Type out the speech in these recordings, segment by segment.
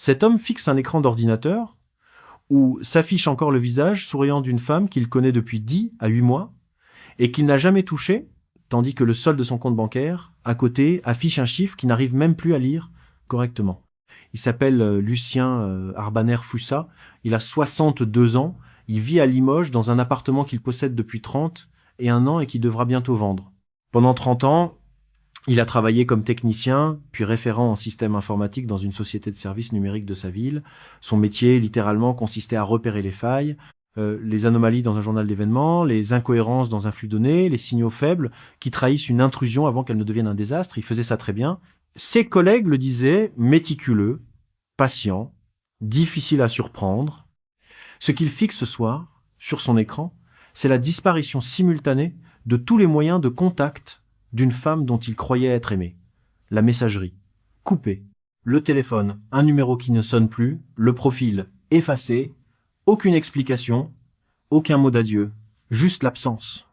Cet homme fixe un écran d'ordinateur où s'affiche encore le visage souriant d'une femme qu'il connaît depuis 10 à 8 mois et qu'il n'a jamais touché, tandis que le solde de son compte bancaire, à côté, affiche un chiffre qu'il n'arrive même plus à lire correctement. Il s'appelle Lucien Arbaner-Fussa, il a 62 ans, il vit à Limoges dans un appartement qu'il possède depuis 31 ans et qu'il devra bientôt vendre. Pendant 30 ans, il a travaillé comme technicien, puis référent en système informatique dans une société de services numériques de sa ville. Son métier, littéralement, consistait à repérer les failles, les anomalies dans un journal d'événements, les incohérences dans un flux donné, les signaux faibles qui trahissent une intrusion avant qu'elle ne devienne un désastre. Il faisait ça très bien. Ses collègues le disaient méticuleux, patient, difficile à surprendre. Ce qu'il fixe ce soir, sur son écran, c'est la disparition simultanée de tous les moyens de contact d'une femme dont il croyait être aimé. La messagerie, coupée. Le téléphone, un numéro qui ne sonne plus. Le profil, effacé. Aucune explication, aucun mot d'adieu. Juste l'absence.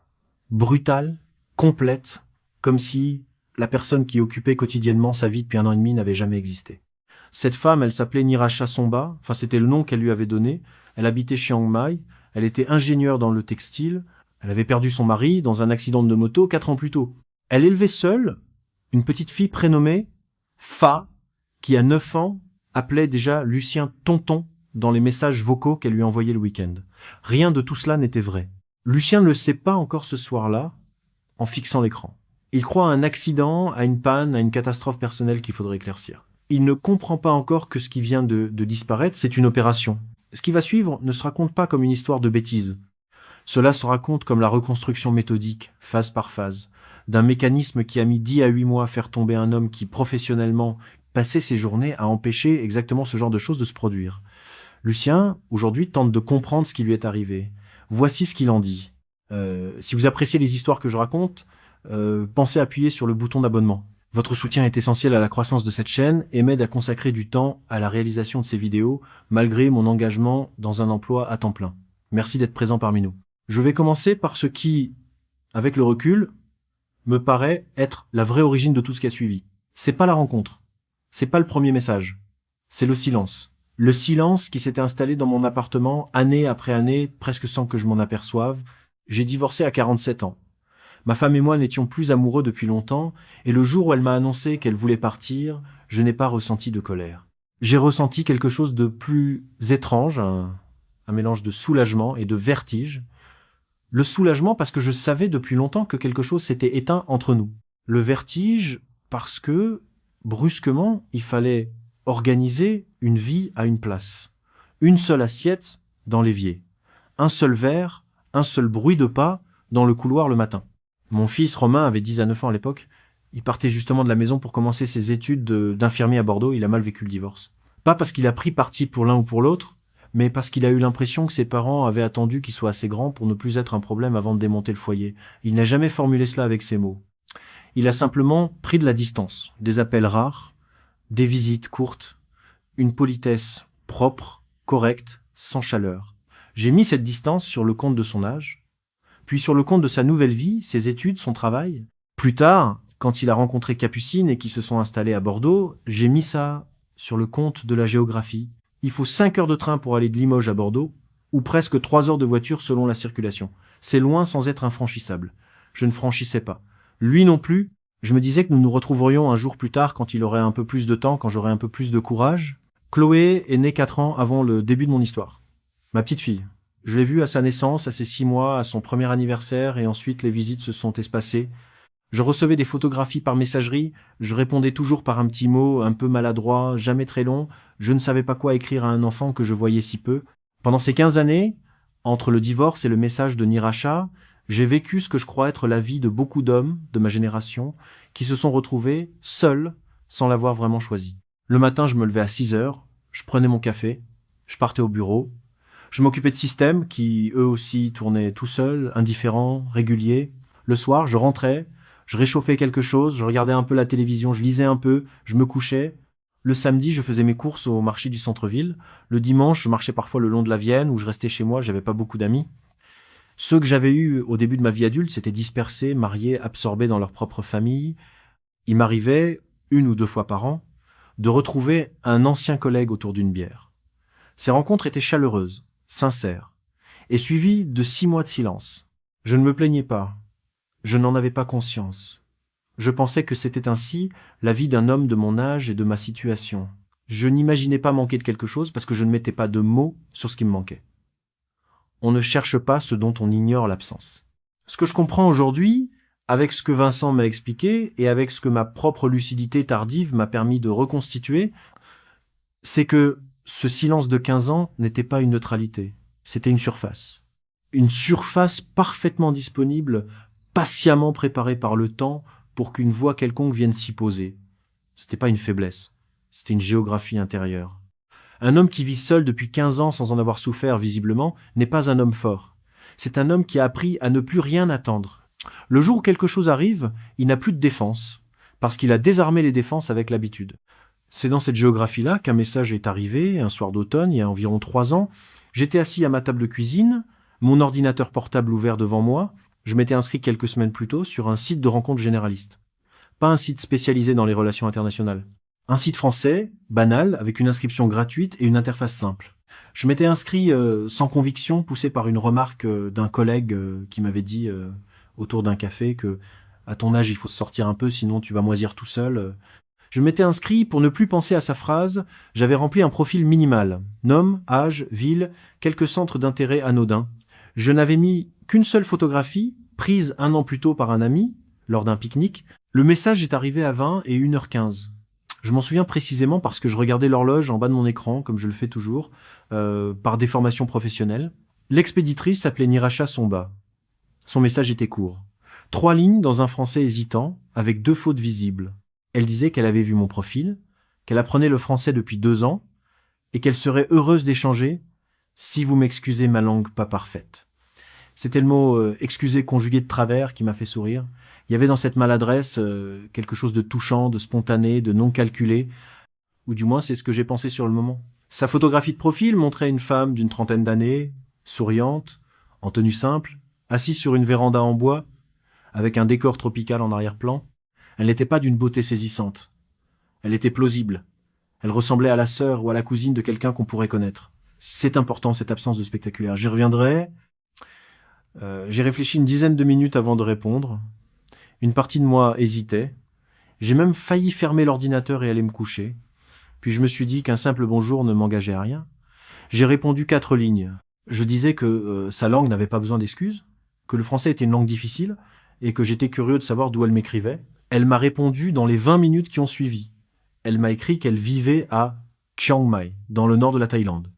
Brutale, complète, comme si la personne qui occupait quotidiennement sa vie depuis 1 an et demi n'avait jamais existé. Cette femme, elle s'appelait Nirasha Somba, enfin c'était le nom qu'elle lui avait donné. Elle habitait Chiang Mai, elle était ingénieure dans le textile, elle avait perdu son mari dans un accident de moto 4 ans plus tôt. Elle élevait seule une petite fille prénommée Fa, qui à 9 ans appelait déjà Lucien tonton dans les messages vocaux qu'elle lui envoyait le week-end. Rien de tout cela n'était vrai. Lucien ne le sait pas encore ce soir-là, en fixant l'écran. Il croit à un accident, à une panne, à une catastrophe personnelle qu'il faudrait éclaircir. Il ne comprend pas encore que ce qui vient de disparaître, c'est une opération. Ce qui va suivre ne se raconte pas comme une histoire de bêtises. Cela se raconte comme la reconstruction méthodique, phase par phase, d'un mécanisme qui a mis 10 à 8 mois à faire tomber un homme qui, professionnellement, passait ses journées à empêcher exactement ce genre de choses de se produire. Lucien, aujourd'hui, tente de comprendre ce qui lui est arrivé. Voici ce qu'il en dit. Si vous appréciez les histoires que je raconte, pensez à appuyer sur le bouton d'abonnement. Votre soutien est essentiel à la croissance de cette chaîne et m'aide à consacrer du temps à la réalisation de ces vidéos, malgré mon engagement dans un emploi à temps plein. Merci d'être présent parmi nous. Je vais commencer par ce qui, avec le recul, me paraît être la vraie origine de tout ce qui a suivi. C'est pas la rencontre. C'est pas le premier message. C'est le silence. Le silence qui s'était installé dans mon appartement année après année, presque sans que je m'en aperçoive. J'ai divorcé à 47 ans. Ma femme et moi n'étions plus amoureux depuis longtemps, et le jour où elle m'a annoncé qu'elle voulait partir, je n'ai pas ressenti de colère. J'ai ressenti quelque chose de plus étrange, un mélange de soulagement et de vertige. Le soulagement parce que je savais depuis longtemps que quelque chose s'était éteint entre nous. Le vertige parce que, brusquement, il fallait organiser une vie à une place. Une seule assiette dans l'évier. Un seul verre, un seul bruit de pas dans le couloir le matin. Mon fils Romain avait 10 à 9 ans à l'époque. Il partait justement de la maison pour commencer ses études d'infirmier à Bordeaux. Il a mal vécu le divorce. Pas parce qu'il a pris parti pour l'un ou pour l'autre, mais parce qu'il a eu l'impression que ses parents avaient attendu qu'il soit assez grand pour ne plus être un problème avant de démonter le foyer. Il n'a jamais formulé cela avec ces mots. Il a simplement pris de la distance, des appels rares, des visites courtes, une politesse propre, correcte, sans chaleur. J'ai mis cette distance sur le compte de son âge, puis sur le compte de sa nouvelle vie, ses études, son travail. Plus tard, quand il a rencontré Capucine et qu'ils se sont installés à Bordeaux, j'ai mis ça sur le compte de la géographie. Il faut 5 heures de train pour aller de Limoges à Bordeaux, ou presque 3 heures de voiture selon la circulation. C'est loin sans être infranchissable. Je ne franchissais pas. Lui non plus. Je me disais que nous nous retrouverions un jour plus tard quand il aurait un peu plus de temps, quand j'aurais un peu plus de courage. Chloé est née 4 ans avant le début de mon histoire. Ma petite fille. Je l'ai vue à sa naissance, à ses 6 mois, à son premier anniversaire, et ensuite les visites se sont espacées. Je recevais des photographies par messagerie, je répondais toujours par un petit mot, un peu maladroit, jamais très long. Je ne savais pas quoi écrire à un enfant que je voyais si peu. Pendant ces 15 années, entre le divorce et le message de Nirasha, j'ai vécu ce que je crois être la vie de beaucoup d'hommes de ma génération qui se sont retrouvés seuls sans l'avoir vraiment choisi. Le matin, je me levais à 6 heures, je prenais mon café, je partais au bureau, je m'occupais de systèmes qui, eux aussi, tournaient tout seuls, indifférents, réguliers. Le soir, je rentrais, je réchauffais quelque chose, je regardais un peu la télévision, je lisais un peu, je me couchais. Le samedi, je faisais mes courses au marché du centre-ville. Le dimanche, je marchais parfois le long de la Vienne où je restais chez moi, j'avais pas beaucoup d'amis. Ceux que j'avais eus au début de ma vie adulte s'étaient dispersés, mariés, absorbés dans leur propre famille. Il m'arrivait, 1 ou 2 fois par an, de retrouver un ancien collègue autour d'une bière. Ces rencontres étaient chaleureuses, sincères, et suivies de 6 mois de silence. Je ne me plaignais pas. Je n'en avais pas conscience. Je pensais que c'était ainsi la vie d'un homme de mon âge et de ma situation. Je n'imaginais pas manquer de quelque chose parce que je ne mettais pas de mots sur ce qui me manquait. On ne cherche pas ce dont on ignore l'absence. Ce que je comprends aujourd'hui, avec ce que Vincent m'a expliqué et avec ce que ma propre lucidité tardive m'a permis de reconstituer, c'est que ce silence de 15 ans n'était pas une neutralité, c'était une surface. Une surface parfaitement disponible, patiemment préparée par le temps pour qu'une voix quelconque vienne s'y poser. C'était pas une faiblesse, c'était une géographie intérieure. Un homme qui vit seul depuis 15 ans sans en avoir souffert visiblement n'est pas un homme fort. C'est un homme qui a appris à ne plus rien attendre. Le jour où quelque chose arrive, il n'a plus de défense, parce qu'il a désarmé les défenses avec l'habitude. C'est dans cette géographie-là qu'un message est arrivé, un soir d'automne, il y a environ 3 ans. J'étais assis à ma table de cuisine, mon ordinateur portable ouvert devant moi. Je m'étais inscrit quelques semaines plus tôt sur un site de rencontres généralistes. Pas un site spécialisé dans les relations internationales. Un site français, banal, avec une inscription gratuite et une interface simple. Je m'étais inscrit sans conviction, poussé par une remarque d'un collègue qui m'avait dit autour d'un café que à ton âge il faut sortir un peu sinon tu vas moisir tout seul. Je m'étais inscrit pour ne plus penser à sa phrase. J'avais rempli un profil minimal. Nom, âge, ville, quelques centres d'intérêt anodins. Je n'avais mis qu'une seule photographie, prise 1 an plus tôt par un ami, lors d'un pique-nique. Le message est arrivé à 20 et 1h15. Je m'en souviens précisément parce que je regardais l'horloge en bas de mon écran, comme je le fais toujours, par déformation professionnelle. L'expéditrice s'appelait Niracha Somba. Son message était court. 3 lignes dans un français hésitant, avec 2 fautes visibles. Elle disait qu'elle avait vu mon profil, qu'elle apprenait le français depuis 2 ans, et qu'elle serait heureuse d'échanger si vous m'excusez ma langue pas parfaite. C'était le mot excusez conjugué de travers qui m'a fait sourire. Il y avait dans cette maladresse quelque chose de touchant, de spontané, de non calculé, ou du moins c'est ce que j'ai pensé sur le moment. Sa photographie de profil montrait une femme d'une 30aine d'années, souriante, en tenue simple, assise sur une véranda en bois, avec un décor tropical en arrière-plan. Elle n'était pas d'une beauté saisissante. Elle était plausible. Elle ressemblait à la sœur ou à la cousine de quelqu'un qu'on pourrait connaître. C'est important, cette absence de spectaculaire. J'y reviendrai. J'ai réfléchi une dizaine de minutes avant de répondre. Une partie de moi hésitait. J'ai même failli fermer l'ordinateur et aller me coucher. Puis je me suis dit qu'un simple bonjour ne m'engageait à rien. J'ai répondu 4 lignes. Je disais que sa langue n'avait pas besoin d'excuses, que le français était une langue difficile, et que j'étais curieux de savoir d'où elle m'écrivait. Elle m'a répondu dans les 20 minutes qui ont suivi. Elle m'a écrit qu'elle vivait à Chiang Mai, dans le nord de la Thaïlande.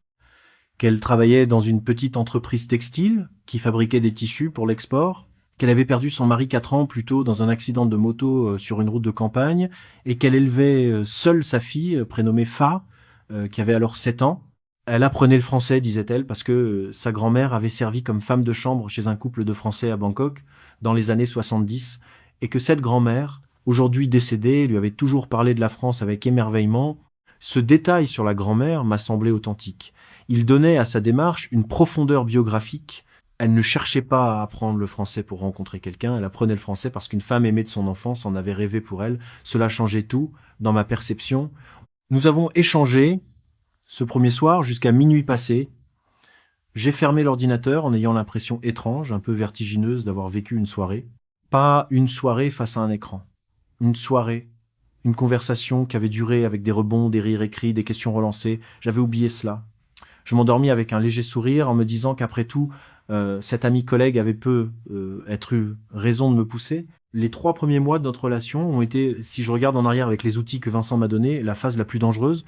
Qu'elle travaillait dans une petite entreprise textile qui fabriquait des tissus pour l'export, qu'elle avait perdu son mari 4 ans plus tôt dans un accident de moto sur une route de campagne, et qu'elle élevait seule sa fille, prénommée Fa, qui avait alors 7 ans. Elle apprenait le français, disait-elle, parce que sa grand-mère avait servi comme femme de chambre chez un couple de Français à Bangkok dans les années 70, et que cette grand-mère, aujourd'hui décédée, lui avait toujours parlé de la France avec émerveillement. Ce détail sur la grand-mère m'a semblé authentique. Il donnait à sa démarche une profondeur biographique. Elle ne cherchait pas à apprendre le français pour rencontrer quelqu'un, elle apprenait le français parce qu'une femme aimée de son enfance en avait rêvé pour elle. Cela changeait tout dans ma perception. Nous avons échangé ce premier soir jusqu'à minuit passé. J'ai fermé l'ordinateur en ayant l'impression étrange, un peu vertigineuse d'avoir vécu une soirée. Pas une soirée face à un écran. Une soirée. Une conversation qui avait duré avec des rebonds, des rires écrits, des questions relancées. J'avais oublié cela. Je m'endormis avec un léger sourire en me disant qu'après tout, cet ami collègue avait être eu raison de me pousser. Les 3 premiers mois de notre relation ont été, si je regarde en arrière avec les outils que Vincent m'a donnés, la phase la plus dangereuse.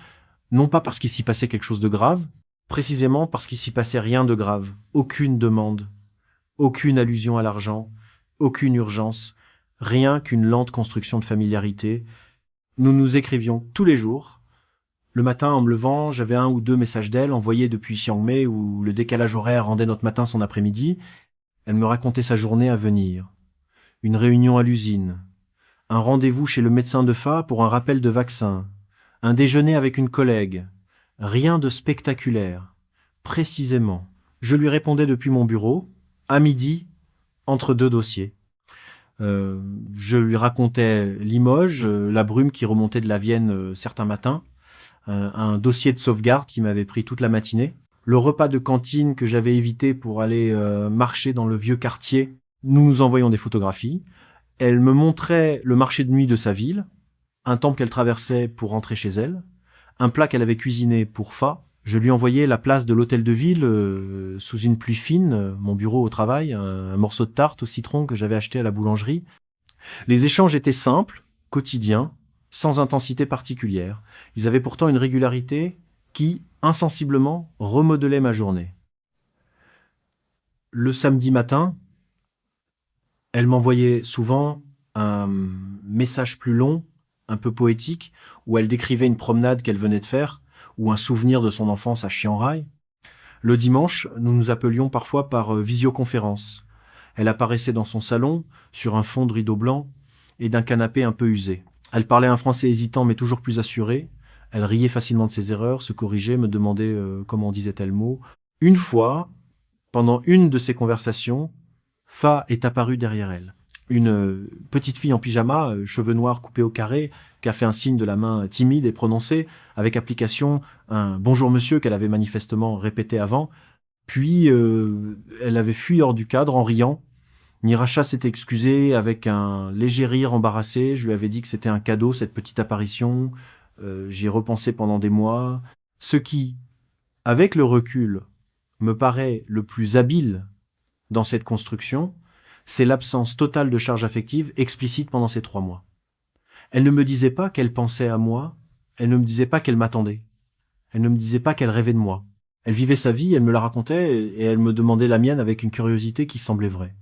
Non pas parce qu'il s'y passait quelque chose de grave, précisément parce qu'il s'y passait rien de grave. Aucune demande, aucune allusion à l'argent, aucune urgence, rien qu'une lente construction de familiarité. Nous nous écrivions tous les jours. Le matin, en me levant, j'avais 1 ou 2 messages d'elle envoyés depuis Chiang Mai où le décalage horaire rendait notre matin son après-midi. Elle me racontait sa journée à venir. Une réunion à l'usine. Un rendez-vous chez le médecin de Fa pour un rappel de vaccin. Un déjeuner avec une collègue. Rien de spectaculaire. Précisément. Je lui répondais depuis mon bureau, à midi, entre 2 dossiers. Je lui racontais Limoges, la brume qui remontait de la Vienne certains matins, un dossier de sauvegarde qui m'avait pris toute la matinée, le repas de cantine que j'avais évité pour aller marcher dans le vieux quartier. Nous nous envoyions des photographies. Elle me montrait le marché de nuit de sa ville, un temple qu'elle traversait pour rentrer chez elle, un plat qu'elle avait cuisiné pour Fa. Je lui envoyais la place de l'hôtel de ville sous une pluie fine, mon bureau au travail, un morceau de tarte au citron que j'avais acheté à la boulangerie. Les échanges étaient simples, quotidiens, sans intensité particulière. Ils avaient pourtant une régularité qui, insensiblement, remodelait ma journée. Le samedi matin, elle m'envoyait souvent un message plus long, un peu poétique, où elle décrivait une promenade qu'elle venait de faire, ou un souvenir de son enfance à Chiang-Rai. Le dimanche, nous nous appelions parfois par visioconférence. Elle apparaissait dans son salon, sur un fond de rideau blanc, et d'un canapé un peu usé. Elle parlait un français hésitant mais toujours plus assuré. Elle riait facilement de ses erreurs, se corrigeait, me demandait comment on disait tel mot. Une fois, pendant une de ces conversations, Fa est apparue derrière elle. Une petite fille en pyjama, cheveux noirs coupés au carré, qui a fait un signe de la main timide et prononcé, avec application, un « bonjour monsieur » qu'elle avait manifestement répété avant. Puis, elle avait fui hors du cadre en riant. Niracha s'était excusé avec un léger rire embarrassé. Je lui avais dit que c'était un cadeau, cette petite apparition. J'y ai repensé pendant des mois. Ce qui, avec le recul, me paraît le plus habile dans cette construction, c'est l'absence totale de charge affective explicite pendant ces 3 mois. Elle ne me disait pas qu'elle pensait à moi, elle ne me disait pas qu'elle m'attendait, elle ne me disait pas qu'elle rêvait de moi. Elle vivait sa vie, elle me la racontait, et elle me demandait la mienne avec une curiosité qui semblait vraie.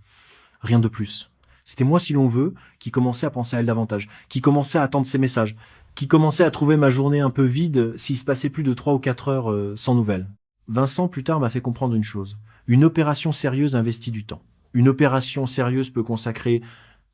Rien de plus. C'était moi, si l'on veut, qui commençais à penser à elle davantage, qui commençait à attendre ses messages, qui commençait à trouver ma journée un peu vide s'il se passait plus de 3 ou 4 heures sans nouvelles. Vincent, plus tard, m'a fait comprendre une chose. Une opération sérieuse investit du temps. Une opération sérieuse peut consacrer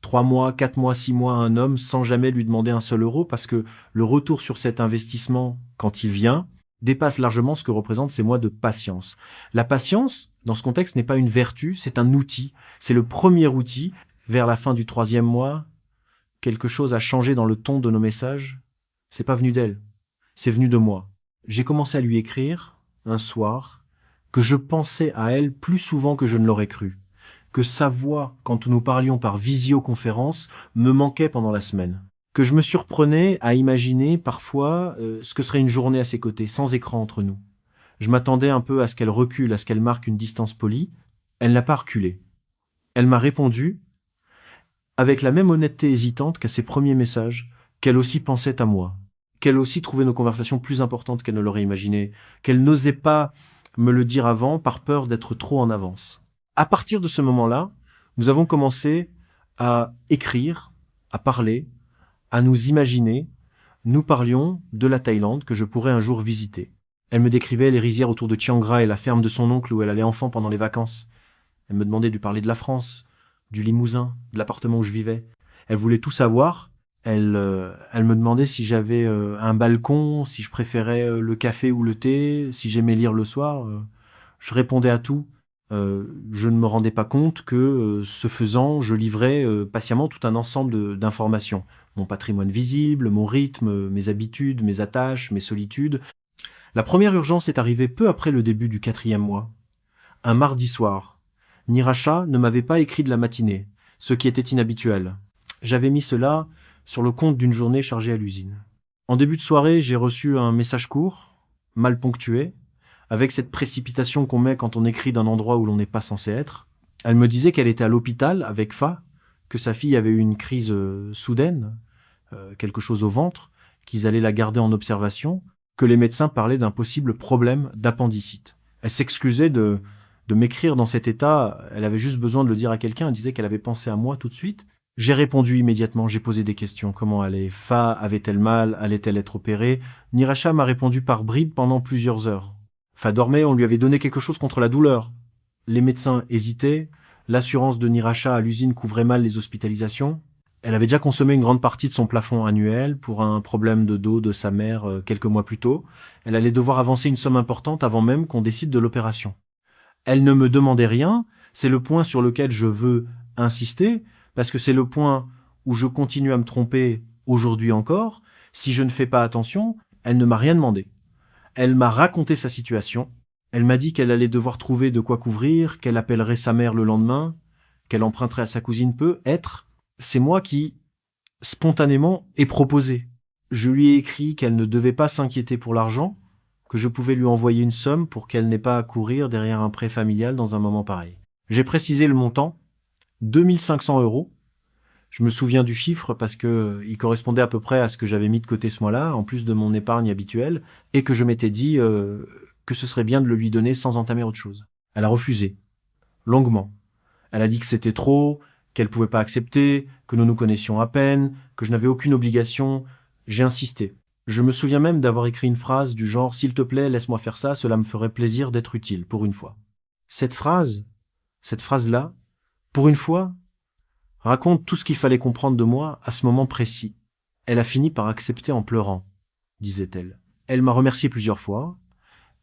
3 mois, 4 mois, 6 mois à un homme sans jamais lui demander un seul euro parce que le retour sur cet investissement, quand il vient, dépasse largement ce que représentent ces mois de patience. La patience, dans ce contexte, n'est pas une vertu, c'est un outil. C'est le premier outil. Vers la fin du 3e mois, quelque chose a changé dans le ton de nos messages. C'est pas venu d'elle, c'est venu de moi. J'ai commencé à lui écrire, un soir, que je pensais à elle plus souvent que je ne l'aurais cru. Que sa voix, quand nous parlions par visioconférence, me manquait pendant la semaine. Que je me surprenais à imaginer parfois ce que serait une journée à ses côtés, sans écran entre nous. Je m'attendais un peu à ce qu'elle recule, à ce qu'elle marque une distance polie. Elle n'a pas reculé. Elle m'a répondu, avec la même honnêteté hésitante qu'à ses premiers messages, qu'elle aussi pensait à moi, qu'elle aussi trouvait nos conversations plus importantes qu'elle ne l'aurait imaginé, qu'elle n'osait pas me le dire avant par peur d'être trop en avance. À partir de ce moment-là, nous avons commencé à écrire, à parler, à nous imaginer. Nous parlions de la Thaïlande que je pourrais un jour visiter. Elle me décrivait les rizières autour de Chiang Rai, la ferme de son oncle où elle allait enfant pendant les vacances. Elle me demandait de lui parler de la France, du Limousin, de l'appartement où je vivais. Elle voulait tout savoir. Elle me demandait si j'avais un balcon, si je préférais le café ou le thé, si j'aimais lire le soir. Je répondais à tout. Je ne me rendais pas compte que, ce faisant, je livrais patiemment tout un ensemble d'informations. Mon patrimoine visible, mon rythme, mes habitudes, mes attaches, mes solitudes. La première urgence est arrivée peu après le début du 4e mois. Un mardi soir. Niracha ne m'avait pas écrit de la matinée, ce qui était inhabituel. J'avais mis cela sur le compte d'une journée chargée à l'usine. En début de soirée, j'ai reçu un message court, mal ponctué, avec cette précipitation qu'on met quand on écrit d'un endroit où l'on n'est pas censé être. Elle me disait qu'elle était à l'hôpital avec Fa, que sa fille avait eu une crise soudaine, quelque chose au ventre, qu'ils allaient la garder en observation, que les médecins parlaient d'un possible problème d'appendicite. Elle s'excusait de m'écrire dans cet état, elle avait juste besoin de le dire à quelqu'un, elle disait qu'elle avait pensé à moi tout de suite. J'ai répondu immédiatement, j'ai posé des questions. Comment allait Fa? Avait-elle mal? Allait-elle être opérée? Niracha m'a répondu par bribes pendant plusieurs heures. Fa dormait, on lui avait donné quelque chose contre la douleur. Les médecins hésitaient, l'assurance de Niracha à l'usine couvrait mal les hospitalisations. Elle avait déjà consommé une grande partie de son plafond annuel pour un problème de dos de sa mère quelques mois plus tôt. Elle allait devoir avancer une somme importante avant même qu'on décide de l'opération. Elle ne me demandait rien, c'est le point sur lequel je veux insister, parce que c'est le point où je continue à me tromper aujourd'hui encore. Si je ne fais pas attention, elle ne m'a rien demandé. Elle m'a raconté sa situation. Elle m'a dit qu'elle allait devoir trouver de quoi couvrir, qu'elle appellerait sa mère le lendemain, qu'elle emprunterait à sa cousine peut-être. C'est moi qui, spontanément, ai proposé. Je lui ai écrit qu'elle ne devait pas s'inquiéter pour l'argent, que je pouvais lui envoyer une somme pour qu'elle n'ait pas à courir derrière un prêt familial dans un moment pareil. J'ai précisé le montant, 2500 €. Je me souviens du chiffre parce que il correspondait à peu près à ce que j'avais mis de côté ce mois-là, en plus de mon épargne habituelle, et que je m'étais dit que ce serait bien de le lui donner sans entamer autre chose. Elle a refusé, longuement. Elle a dit que c'était trop, qu'elle pouvait pas accepter, que nous nous connaissions à peine, que je n'avais aucune obligation. J'ai insisté. Je me souviens même d'avoir écrit une phrase du genre « S'il te plaît, laisse-moi faire ça, cela me ferait plaisir d'être utile, pour une fois ». Cette phrase-là, pour une fois, raconte tout ce qu'il fallait comprendre de moi à ce moment précis. Elle a fini par accepter en pleurant, disait-elle. Elle m'a remercié plusieurs fois.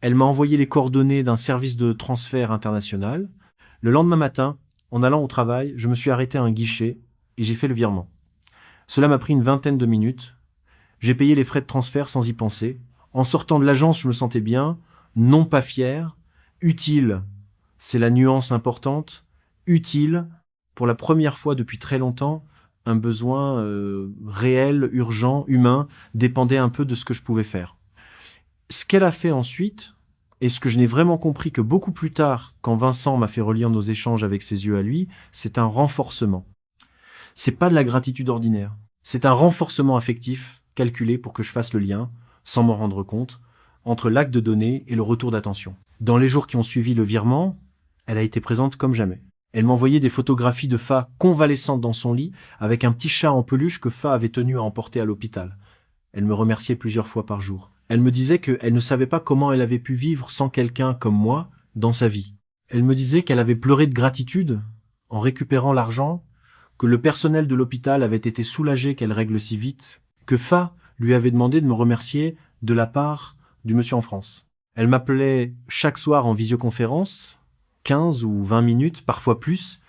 Elle m'a envoyé les coordonnées d'un service de transfert international. Le lendemain matin, en allant au travail, je me suis arrêté à un guichet et j'ai fait le virement. Cela m'a pris une vingtaine de minutes. J'ai payé les frais de transfert sans y penser. En sortant de l'agence, je me sentais bien, non pas fier, utile, c'est la nuance importante, utile, pour la première fois depuis très longtemps, un besoin réel, urgent, humain, dépendait un peu de ce que je pouvais faire. Ce qu'elle a fait ensuite, et ce que je n'ai vraiment compris que beaucoup plus tard, quand Vincent m'a fait relire nos échanges avec ses yeux à lui, c'est un renforcement. C'est pas de la gratitude ordinaire. C'est un renforcement affectif, calculé pour que je fasse le lien, sans m'en rendre compte, entre l'acte de donner et le retour d'attention. Dans les jours qui ont suivi le virement, elle a été présente comme jamais. Elle m'envoyait des photographies de Fa convalescente dans son lit, avec un petit chat en peluche que Fa avait tenu à emporter à l'hôpital. Elle me remerciait plusieurs fois par jour. Elle me disait qu'elle ne savait pas comment elle avait pu vivre sans quelqu'un comme moi dans sa vie. Elle me disait qu'elle avait pleuré de gratitude en récupérant l'argent, que le personnel de l'hôpital avait été soulagé qu'elle règle si vite, que Fa lui avait demandé de me remercier de la part du monsieur en France. Elle m'appelait chaque soir en visioconférence, 15 ou 20 minutes, parfois plus.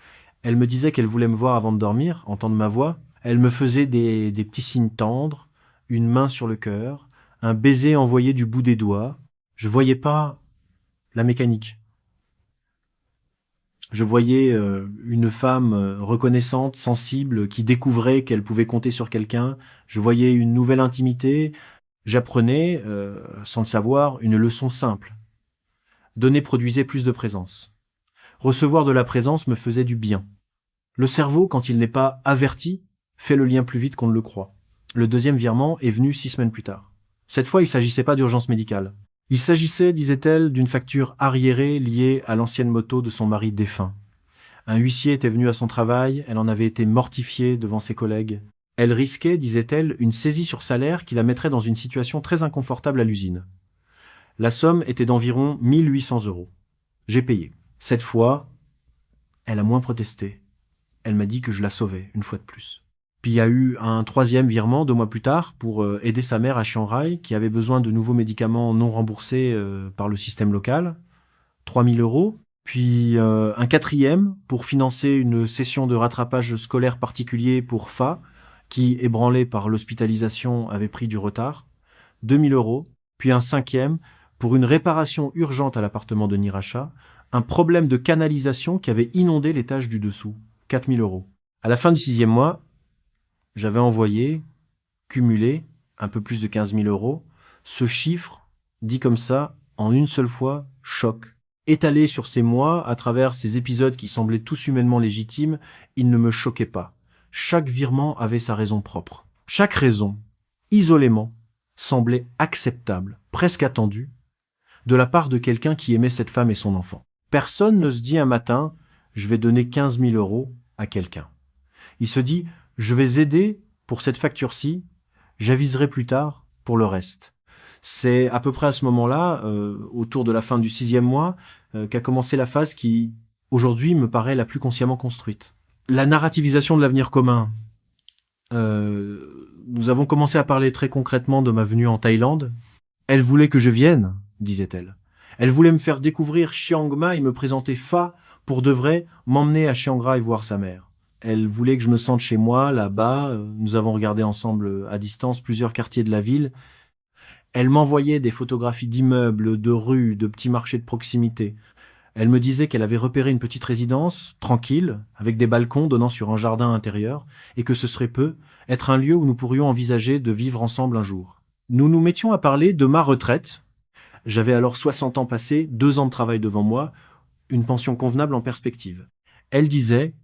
Elle me disait qu'elle voulait me voir avant de dormir, entendre ma voix. Elle me faisait des petits signes tendres, une main sur le cœur, un baiser envoyé du bout des doigts. Je voyais pas la mécanique. Je voyais une femme reconnaissante, sensible, qui découvrait qu'elle pouvait compter sur quelqu'un. Je voyais une nouvelle intimité. J'apprenais, sans le savoir, une leçon simple. Donner produisait plus de présence. Recevoir de la présence me faisait du bien. Le cerveau, quand il n'est pas averti, fait le lien plus vite qu'on ne le croit. Le deuxième virement est venu 6 semaines plus tard. Cette fois, il ne s'agissait pas d'urgence médicale. Il s'agissait, disait-elle, d'une facture arriérée liée à l'ancienne moto de son mari défunt. Un huissier était venu à son travail, elle en avait été mortifiée devant ses collègues. Elle risquait, disait-elle, une saisie sur salaire qui la mettrait dans une situation très inconfortable à l'usine. La somme était d'environ 1800 €. J'ai payé. Cette fois, elle a moins protesté. Elle m'a dit que je la sauvais, une fois de plus. Puis il y a eu un 3e virement 2 mois plus tard pour aider sa mère à Chiang Rai, qui avait besoin de nouveaux médicaments non remboursés par le système local, 3000 €. Puis un 4e pour financer une session de rattrapage scolaire particulier pour Fa, qui, ébranlé par l'hospitalisation, avait pris du retard, 2000 €. Puis un 5e pour une réparation urgente à l'appartement de Niracha, un problème de canalisation qui avait inondé l'étage du dessous, 4000 €. À la fin du 6e mois, j'avais envoyé, cumulé, un peu plus de 15 000 €. Ce chiffre, dit comme ça, en une seule fois, choque. Étalé sur ces mois, à travers ces épisodes qui semblaient tous humainement légitimes, il ne me choquait pas. Chaque virement avait sa raison propre. Chaque raison, isolément, semblait acceptable, presque attendue, de la part de quelqu'un qui aimait cette femme et son enfant. Personne ne se dit un matin « je vais donner 15 000 € à quelqu'un ». Il se dit « je vais aider pour cette facture-ci, j'aviserai plus tard pour le reste ». C'est à peu près à ce moment-là, autour de la fin du 6e mois, qu'a commencé la phase qui, aujourd'hui, me paraît la plus consciemment construite. La narrativisation de l'avenir commun. Nous avons commencé à parler très concrètement de ma venue en Thaïlande. Elle voulait que je vienne, disait-elle. Elle voulait me faire découvrir Chiang Mai et me présenter Fa pour de vrai, m'emmener à Chiang Rai voir sa mère. Elle voulait que je me sente chez moi, là-bas. Nous avons regardé ensemble à distance plusieurs quartiers de la ville. Elle m'envoyait des photographies d'immeubles, de rues, de petits marchés de proximité. Elle me disait qu'elle avait repéré une petite résidence, tranquille, avec des balcons donnant sur un jardin intérieur, et que ce serait être un lieu où nous pourrions envisager de vivre ensemble un jour. Nous nous mettions à parler de ma retraite. J'avais alors 60 ans passés, 2 ans de travail devant moi, une pension convenable en perspective. Elle disait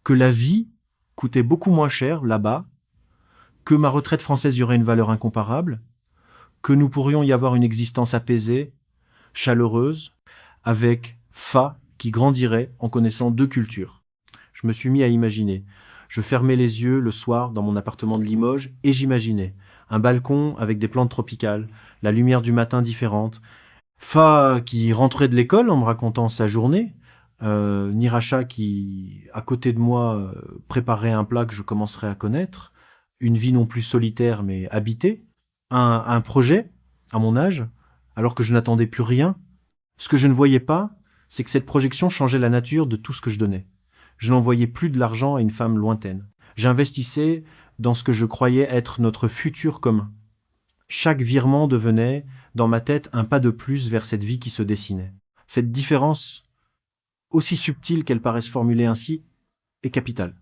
que la vie coûtait beaucoup moins cher là-bas, que ma retraite française y aurait une valeur incomparable, que nous pourrions y avoir une existence apaisée, chaleureuse, avec Fa qui grandirait en connaissant 2 cultures. Je me suis mis à imaginer. Je fermais les yeux le soir dans mon appartement de Limoges et j'imaginais un balcon avec des plantes tropicales, la lumière du matin différente, Fa qui rentrait de l'école en me racontant sa journée, Niracha qui, à côté de moi, préparait un plat que je commencerais à connaître, une vie non plus solitaire mais habitée, un projet, à mon âge, alors que je n'attendais plus rien. Ce que je ne voyais pas, c'est que cette projection changeait la nature de tout ce que je donnais. Je n'envoyais plus de l'argent à une femme lointaine. J'investissais dans ce que je croyais être notre futur commun. Chaque virement devenait, dans ma tête, un pas de plus vers cette vie qui se dessinait. Cette différence, aussi subtile qu'elle paraisse formulée ainsi, est capitale.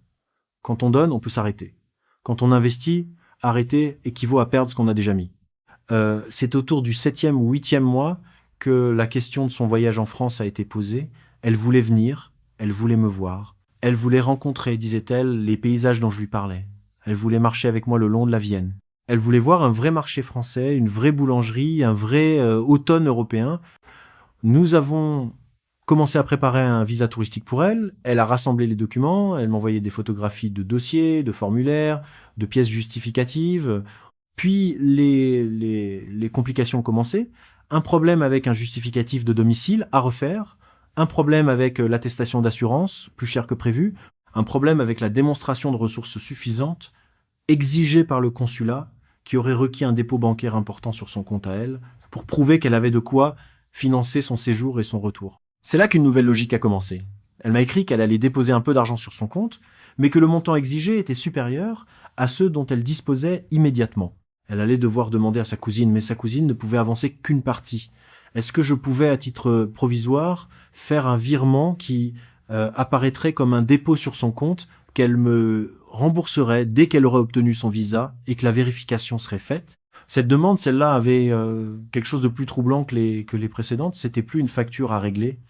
Quand on donne, on peut s'arrêter. Quand on investit, arrêter équivaut à perdre ce qu'on a déjà mis. C'est autour du 7e ou 8e mois que la question de son voyage en France a été posée. Elle voulait venir, elle voulait me voir. Elle voulait rencontrer, disait-elle, les paysages dont je lui parlais. Elle voulait marcher avec moi le long de la Vienne. Elle voulait voir un vrai marché français, une vraie boulangerie, un vrai automne européen. Nous avons commencé à préparer un visa touristique pour elle. Elle a rassemblé les documents, elle m'envoyait des photographies de dossiers, de formulaires, de pièces justificatives. Puis les complications ont commencé. Un problème avec un justificatif de domicile à refaire, un problème avec l'attestation d'assurance, plus cher que prévu, un problème avec la démonstration de ressources suffisantes, exigée par le consulat, qui aurait requis un dépôt bancaire important sur son compte à elle, pour prouver qu'elle avait de quoi financer son séjour et son retour. C'est là qu'une nouvelle logique a commencé. Elle m'a écrit qu'elle allait déposer un peu d'argent sur son compte, mais que le montant exigé était supérieur à ceux dont elle disposait immédiatement. Elle allait devoir demander à sa cousine, mais sa cousine ne pouvait avancer qu'une partie. Est-ce que je pouvais, à titre provisoire, faire un virement qui apparaîtrait comme un dépôt sur son compte, qu'elle me rembourserait dès qu'elle aurait obtenu son visa et que la vérification serait faite? Cette demande, celle-là, avait quelque chose de plus troublant que les précédentes. C'était plus une facture à régler.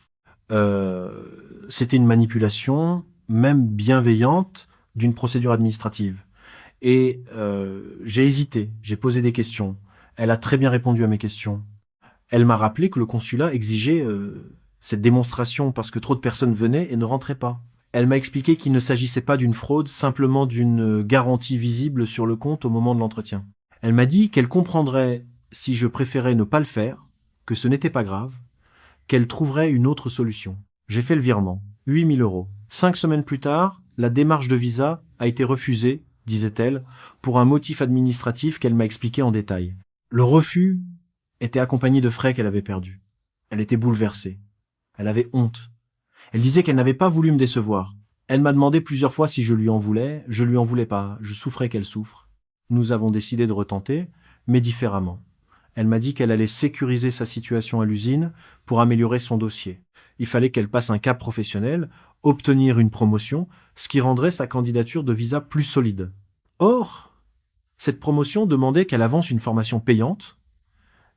C'était une manipulation, même bienveillante, d'une procédure administrative. Et j'ai hésité, j'ai posé des questions. Elle a très bien répondu à mes questions. Elle m'a rappelé que le consulat exigeait cette démonstration parce que trop de personnes venaient et ne rentraient pas. Elle m'a expliqué qu'il ne s'agissait pas d'une fraude, simplement d'une garantie visible sur le compte au moment de l'entretien. Elle m'a dit qu'elle comprendrait si je préférais ne pas le faire, que ce n'était pas grave, qu'elle trouverait une autre solution. J'ai fait le virement, 8 000 €. 5 semaines plus tard, la démarche de visa a été refusée, disait-elle, pour un motif administratif qu'elle m'a expliqué en détail. Le refus était accompagné de frais qu'elle avait perdus. Elle était bouleversée. Elle avait honte. Elle disait qu'elle n'avait pas voulu me décevoir. Elle m'a demandé plusieurs fois si je lui en voulais. Je lui en voulais pas. Je souffrais qu'elle souffre. Nous avons décidé de retenter, mais différemment. Elle m'a dit qu'elle allait sécuriser sa situation à l'usine pour améliorer son dossier. Il fallait qu'elle passe un cap professionnel, obtenir une promotion, ce qui rendrait sa candidature de visa plus solide. Or, cette promotion demandait qu'elle avance une formation payante,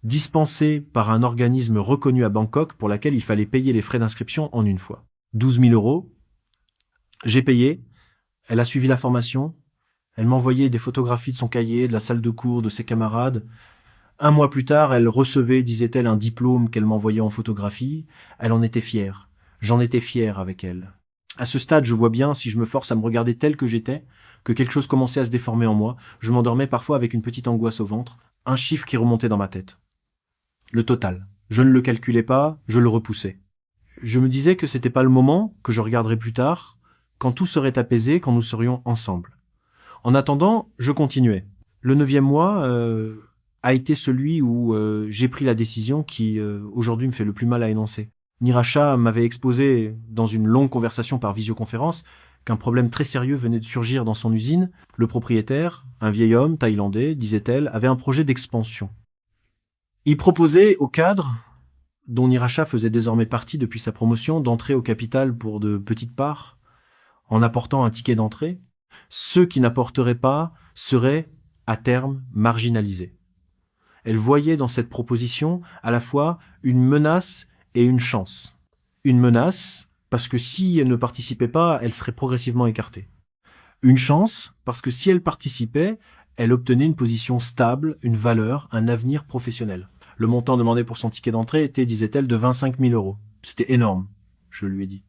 dispensée par un organisme reconnu à Bangkok pour laquelle il fallait payer les frais d'inscription en une fois. 12 000 €. J'ai payé. Elle a suivi la formation. Elle m'envoyait des photographies de son cahier, de la salle de cours, de ses camarades. 1 mois plus tard, elle recevait, disait-elle, un diplôme qu'elle m'envoyait en photographie. Elle en était fière. J'en étais fier avec elle. À ce stade, je vois bien, si je me force à me regarder tel que j'étais, que quelque chose commençait à se déformer en moi. Je m'endormais parfois avec une petite angoisse au ventre, un chiffre qui remontait dans ma tête. Le total. Je ne le calculais pas, je le repoussais. Je me disais que c'était pas le moment, que je regarderais plus tard, quand tout serait apaisé, quand nous serions ensemble. En attendant, je continuais. Le 9e mois a été celui où j'ai pris la décision qui, aujourd'hui, me fait le plus mal à énoncer. Niracha m'avait exposé, dans une longue conversation par visioconférence, qu'un problème très sérieux venait de surgir dans son usine. Le propriétaire, un vieil homme thaïlandais, disait-elle, avait un projet d'expansion. Il proposait aux cadres, dont Niracha faisait désormais partie depuis sa promotion, d'entrer au capital pour de petites parts, en apportant un ticket d'entrée. Ceux qui n'apporteraient pas seraient, à terme, marginalisés. Elle voyait dans cette proposition à la fois une menace et une chance. Une menace, parce que si elle ne participait pas, elle serait progressivement écartée. Une chance, parce que si elle participait, elle obtenait une position stable, une valeur, un avenir professionnel. Le montant demandé pour son ticket d'entrée était, disait-elle, de 25 000 euros. C'était énorme, je lui ai dit.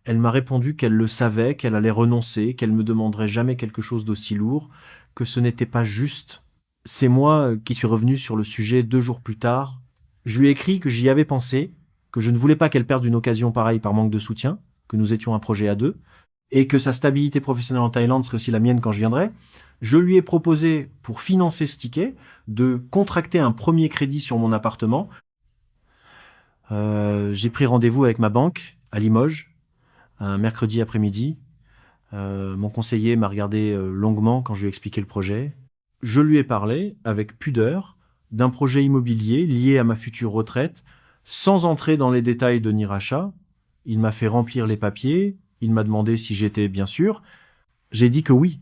Elle m'a répondu qu'elle le savait, qu'elle allait renoncer, qu'elle me demanderait jamais quelque chose d'aussi lourd, que ce n'était pas juste. C'est moi qui suis revenu sur le sujet 2 jours plus tard. Je lui ai écrit que j'y avais pensé, que je ne voulais pas qu'elle perde une occasion pareille par manque de soutien, que nous étions un projet à 2, et que sa stabilité professionnelle en Thaïlande serait aussi la mienne quand je viendrais. Je lui ai proposé, pour financer ce ticket, de contracter un premier crédit sur mon appartement. J'ai pris rendez-vous avec ma banque à Limoges, un mercredi après-midi. Mon conseiller m'a regardé longuement quand je lui ai expliqué le projet. Je lui ai parlé, avec pudeur, d'un projet immobilier lié à ma future retraite, sans entrer dans les détails de Niracha. Il m'a fait remplir les papiers, il m'a demandé si j'étais bien sûr. J'ai dit que oui.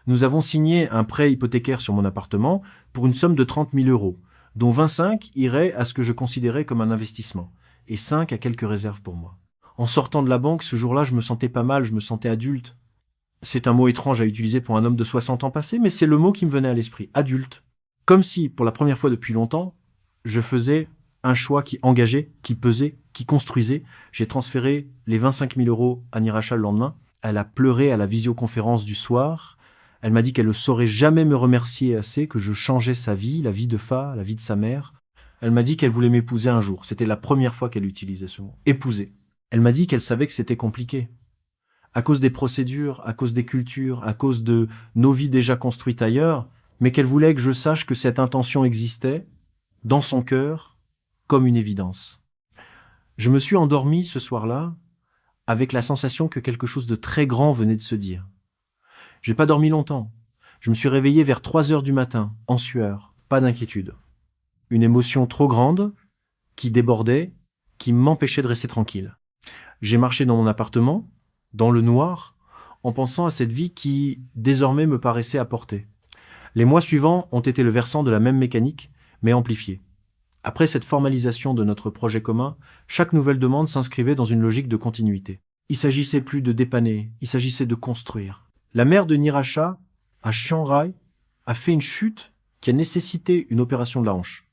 Nous avons signé un prêt hypothécaire sur mon appartement pour une somme de 30 000 euros, dont 25 iraient à ce que je considérais comme un investissement, et 5 à quelques réserves pour moi. En sortant de la banque, ce jour-là, je me sentais pas mal, je me sentais adulte. C'est un mot étrange à utiliser pour un homme de 60 ans passé, mais c'est le mot qui me venait à l'esprit, adulte. Comme si, pour la première fois depuis longtemps, je faisais un choix qui engageait, qui pesait, qui construisait. J'ai transféré les 25 000 euros à Niracha le lendemain. Elle a pleuré à la visioconférence du soir. Elle m'a dit qu'elle ne saurait jamais me remercier assez, que je changeais sa vie, la vie de Fa, la vie de sa mère. Elle m'a dit qu'elle voulait m'épouser un jour. C'était la première fois qu'elle utilisait ce mot. Épouser. Elle m'a dit qu'elle savait que c'était compliqué. À cause des procédures, à cause des cultures, à cause de nos vies déjà construites ailleurs, mais qu'elle voulait que je sache que cette intention existait, dans son cœur, comme une évidence. Je me suis endormi ce soir-là, avec la sensation que quelque chose de très grand venait de se dire. J'ai pas dormi longtemps. Je me suis réveillé vers 3 heures du matin, en sueur, pas d'inquiétude. Une émotion trop grande, qui débordait, qui m'empêchait de rester tranquille. J'ai marché dans mon appartement, dans le noir, en pensant à cette vie qui, désormais, me paraissait à portée. Les mois suivants ont été le versant de la même mécanique, mais amplifiée. Après cette formalisation de notre projet commun, chaque nouvelle demande s'inscrivait dans une logique de continuité. Il s'agissait plus de dépanner, il s'agissait de construire. La mère de Niracha, à Chiang Rai, a fait une chute qui a nécessité une opération de la hanche.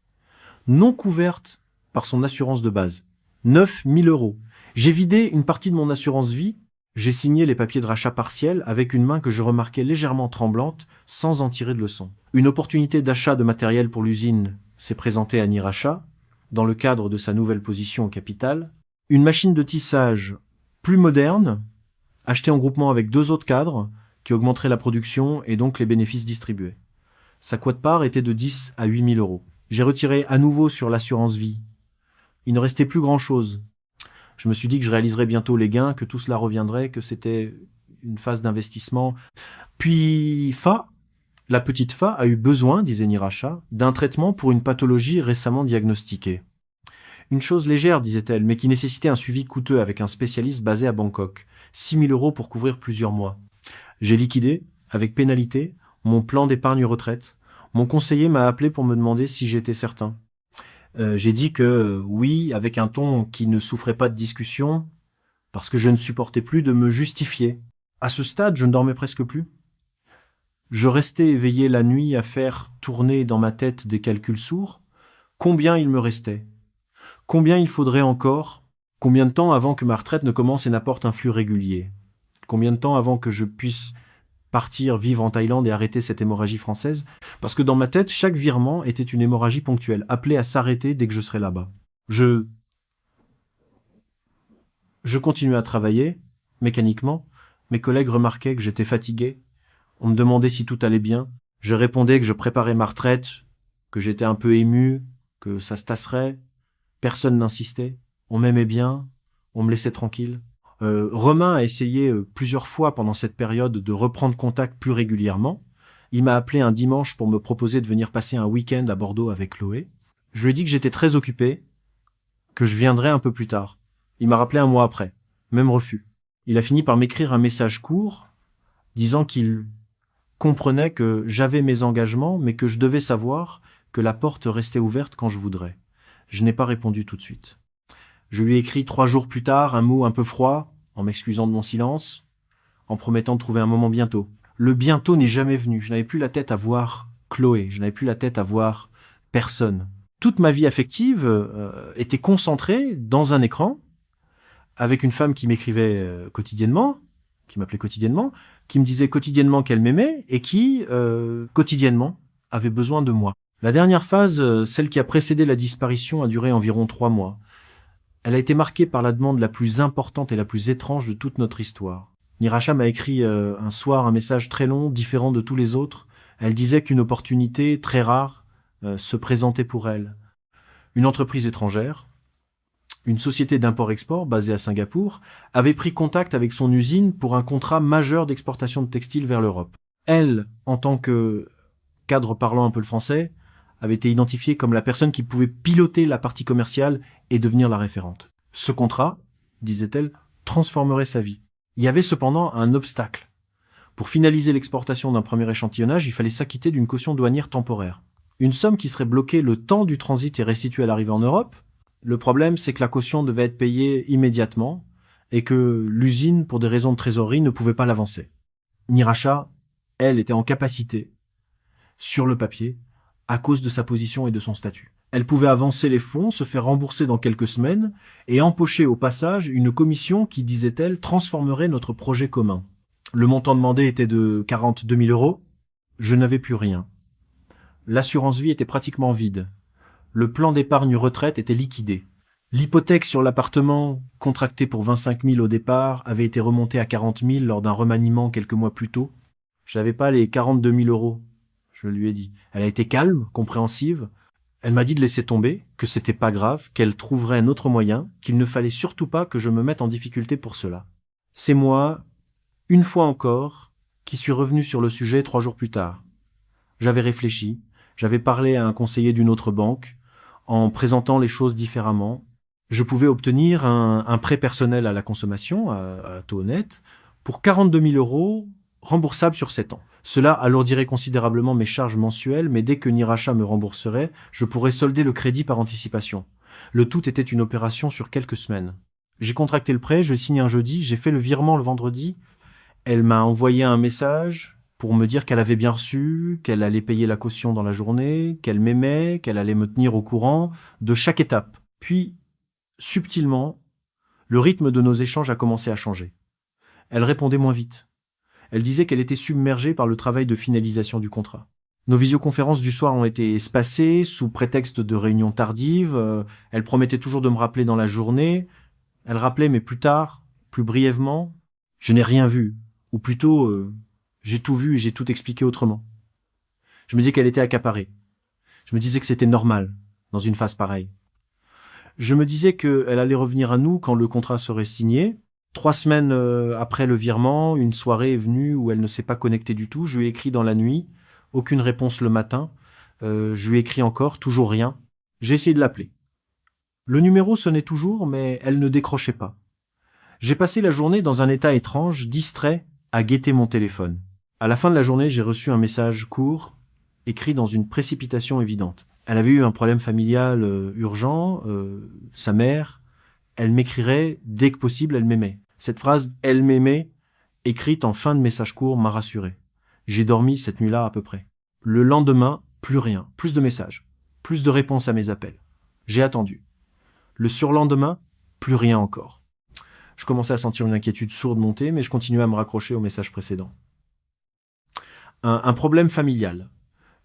Non couverte par son assurance de base. 9 000 euros. J'ai vidé une partie de mon assurance vie. J'ai signé les papiers de rachat partiel avec une main que je remarquais légèrement tremblante, sans en tirer de leçon. Une opportunité d'achat de matériel pour l'usine s'est présentée à Niracha, dans le cadre de sa nouvelle position au capital. Une machine de tissage plus moderne, achetée en groupement avec 2 autres cadres, qui augmenterait la production et donc les bénéfices distribués. Sa quote-part était de 10 à 8 000 euros. J'ai retiré à nouveau sur l'assurance vie. Il ne restait plus grand-chose. Je me suis dit que je réaliserais bientôt les gains, que tout cela reviendrait, que c'était une phase d'investissement. Puis la petite Fa a eu besoin, disait Niracha, d'un traitement pour une pathologie récemment diagnostiquée. Une chose légère, disait-elle, mais qui nécessitait un suivi coûteux avec un spécialiste basé à Bangkok. 6 000 euros pour couvrir plusieurs mois. J'ai liquidé, avec pénalité, mon plan d'épargne retraite. Mon conseiller m'a appelé pour me demander si j'étais certain. J'ai dit que oui, avec un ton qui ne souffrait pas de discussion, parce que je ne supportais plus de me justifier. À ce stade, je ne dormais presque plus. Je restais éveillé la nuit à faire tourner dans ma tête des calculs sourds. Combien il me restait? Combien il faudrait encore? Combien de temps avant que ma retraite ne commence et n'apporte un flux régulier? Combien de temps avant que je puisse partir vivre en Thaïlande et arrêter cette hémorragie française? Parce que dans ma tête, chaque virement était une hémorragie ponctuelle, appelée à s'arrêter dès que je serais là-bas. Je continuais à travailler, mécaniquement. Mes collègues remarquaient que j'étais fatigué. On me demandait si tout allait bien. Je répondais que je préparais ma retraite, que j'étais un peu ému, que ça se tasserait. Personne n'insistait. On m'aimait bien, on me laissait tranquille. Romain a essayé plusieurs fois pendant cette période de reprendre contact plus régulièrement. Il m'a appelé un dimanche pour me proposer de venir passer un week-end à Bordeaux avec Chloé. Je lui ai dit que j'étais très occupé, que je viendrais un peu plus tard. Il m'a rappelé un mois après. Même refus. Il a fini par m'écrire un message court, disant qu'il comprenait que j'avais mes engagements, mais que je devais savoir que la porte restait ouverte quand je voudrais. Je n'ai pas répondu tout de suite. Je lui ai écrit 3 jours plus tard un mot un peu froid, en m'excusant de mon silence, en promettant de trouver un moment bientôt. Le bientôt n'est jamais venu. Je n'avais plus la tête à voir Chloé. Je n'avais plus la tête à voir personne. Toute ma vie affective était concentrée dans un écran, avec une femme qui m'écrivait quotidiennement, qui m'appelait quotidiennement, qui me disait quotidiennement qu'elle m'aimait et qui, quotidiennement, avait besoin de moi. La dernière phase, celle qui a précédé la disparition, a duré environ 3 mois. Elle a été marquée par la demande la plus importante et la plus étrange de toute notre histoire. Nirasha m'a écrit un soir un message très long, différent de tous les autres. Elle disait qu'une opportunité très rare se présentait pour elle. Une entreprise étrangère, une société d'import-export basée à Singapour, avait pris contact avec son usine pour un contrat majeur d'exportation de textiles vers l'Europe. Elle, en tant que cadre parlant un peu le français, avait été identifiée comme la personne qui pouvait piloter la partie commerciale et devenir la référente. Ce contrat, disait-elle, transformerait sa vie. Il y avait cependant un obstacle. Pour finaliser l'exportation d'un premier échantillonnage, il fallait s'acquitter d'une caution douanière temporaire. Une somme qui serait bloquée le temps du transit et restituée à l'arrivée en Europe. Le problème, c'est que la caution devait être payée immédiatement et que l'usine, pour des raisons de trésorerie, ne pouvait pas l'avancer. Nirasha, elle, était en capacité, sur le papier, à cause de sa position et de son statut. Elle pouvait avancer les fonds, se faire rembourser dans quelques semaines et empocher au passage une commission qui, disait-elle, transformerait notre projet commun. Le montant demandé était de 42 000 €. Je n'avais plus rien. L'assurance vie était pratiquement vide. Le plan d'épargne retraite était liquidé. L'hypothèque sur l'appartement, contractée pour 25 000 au départ, avait été remontée à 40 000 lors d'un remaniement quelques mois plus tôt. J'avais pas les 42 000 €, je lui ai dit. Elle a été calme, compréhensive. Elle m'a dit de laisser tomber, que c'était pas grave, qu'elle trouverait un autre moyen, qu'il ne fallait surtout pas que je me mette en difficulté pour cela. C'est moi, une fois encore, qui suis revenu sur le sujet 3 jours plus tard. J'avais réfléchi, j'avais parlé à un conseiller d'une autre banque, en présentant les choses différemment. Je pouvais obtenir un prêt personnel à la consommation, à taux net, pour 42 000 € remboursable sur 7 ans. Cela alourdirait considérablement mes charges mensuelles, mais dès que Nirasha me rembourserait, je pourrais solder le crédit par anticipation. Le tout était une opération sur quelques semaines. J'ai contracté le prêt, je signe un jeudi, j'ai fait le virement le vendredi. Elle m'a envoyé un message pour me dire qu'elle avait bien reçu, qu'elle allait payer la caution dans la journée, qu'elle m'aimait, qu'elle allait me tenir au courant de chaque étape. Puis, subtilement, le rythme de nos échanges a commencé à changer. Elle répondait moins vite. Elle disait qu'elle était submergée par le travail de finalisation du contrat. Nos visioconférences du soir ont été espacées, sous prétexte de réunions tardives. Elle promettait toujours de me rappeler dans la journée. Elle rappelait, mais plus tard, plus brièvement. Je n'ai rien vu. Ou plutôt, j'ai tout vu et j'ai tout expliqué autrement. Je me disais qu'elle était accaparée. Je me disais que c'était normal, dans une phase pareille. Je me disais qu'elle allait revenir à nous quand le contrat serait signé. 3 semaines après le virement, une soirée est venue où elle ne s'est pas connectée du tout. Je lui ai écrit dans la nuit, aucune réponse le matin. Je lui ai écrit encore, toujours rien. J'ai essayé de l'appeler. Le numéro sonnait toujours, mais elle ne décrochait pas. J'ai passé la journée dans un état étrange, distrait, à guetter mon téléphone. À la fin de la journée, j'ai reçu un message court, écrit dans une précipitation évidente. Elle avait eu un problème familial urgent, sa mère. Elle m'écrirait dès que possible, elle m'aimait. Cette phrase « elle m'aimait » écrite en fin de message court m'a rassuré. J'ai dormi cette nuit-là à peu près. Le lendemain, plus rien, plus de messages, plus de réponses à mes appels. J'ai attendu. Le surlendemain, plus rien encore. Je commençais à sentir une inquiétude sourde monter, mais je continuais à me raccrocher au message précédent. Un problème familial.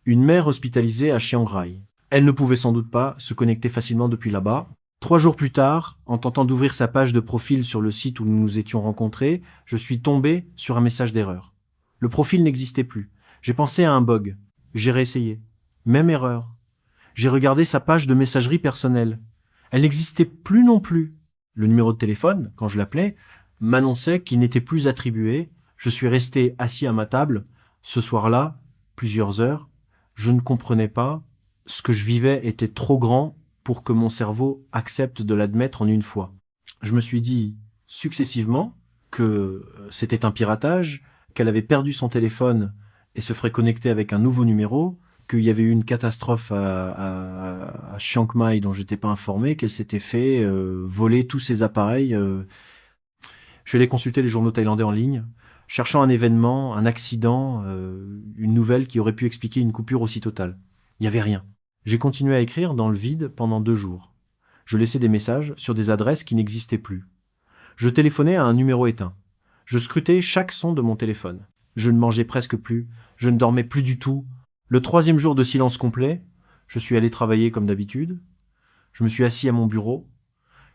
Une mère hospitalisée à Chiang Rai. Elle ne pouvait sans doute pas se connecter facilement depuis là-bas. 3 jours plus tard, en tentant d'ouvrir sa page de profil sur le site où nous nous étions rencontrés, je suis tombé sur un message d'erreur. Le profil n'existait plus. J'ai pensé à un bug. J'ai réessayé. Même erreur. J'ai regardé sa page de messagerie personnelle. Elle n'existait plus non plus. Le numéro de téléphone, quand je l'appelais, m'annonçait qu'il n'était plus attribué. Je suis resté assis à ma table, ce soir-là, plusieurs heures. Je ne comprenais pas. Ce que je vivais était trop grand pour que mon cerveau accepte de l'admettre en une fois. Je me suis dit successivement que c'était un piratage, qu'elle avait perdu son téléphone et se ferait connecter avec un nouveau numéro, qu'il y avait eu une catastrophe à Chiang Mai dont j'étais pas informé, qu'elle s'était fait voler tous ses appareils. Je suis allé consulter les journaux thaïlandais en ligne, cherchant un événement, un accident, une nouvelle qui aurait pu expliquer une coupure aussi totale. Il n'y avait rien. J'ai continué à écrire dans le vide pendant 2 jours. Je laissais des messages sur des adresses qui n'existaient plus. Je téléphonais à un numéro éteint. Je scrutais chaque son de mon téléphone. Je ne mangeais presque plus, je ne dormais plus du tout. Le 3e jour de silence complet, je suis allé travailler comme d'habitude. Je me suis assis à mon bureau.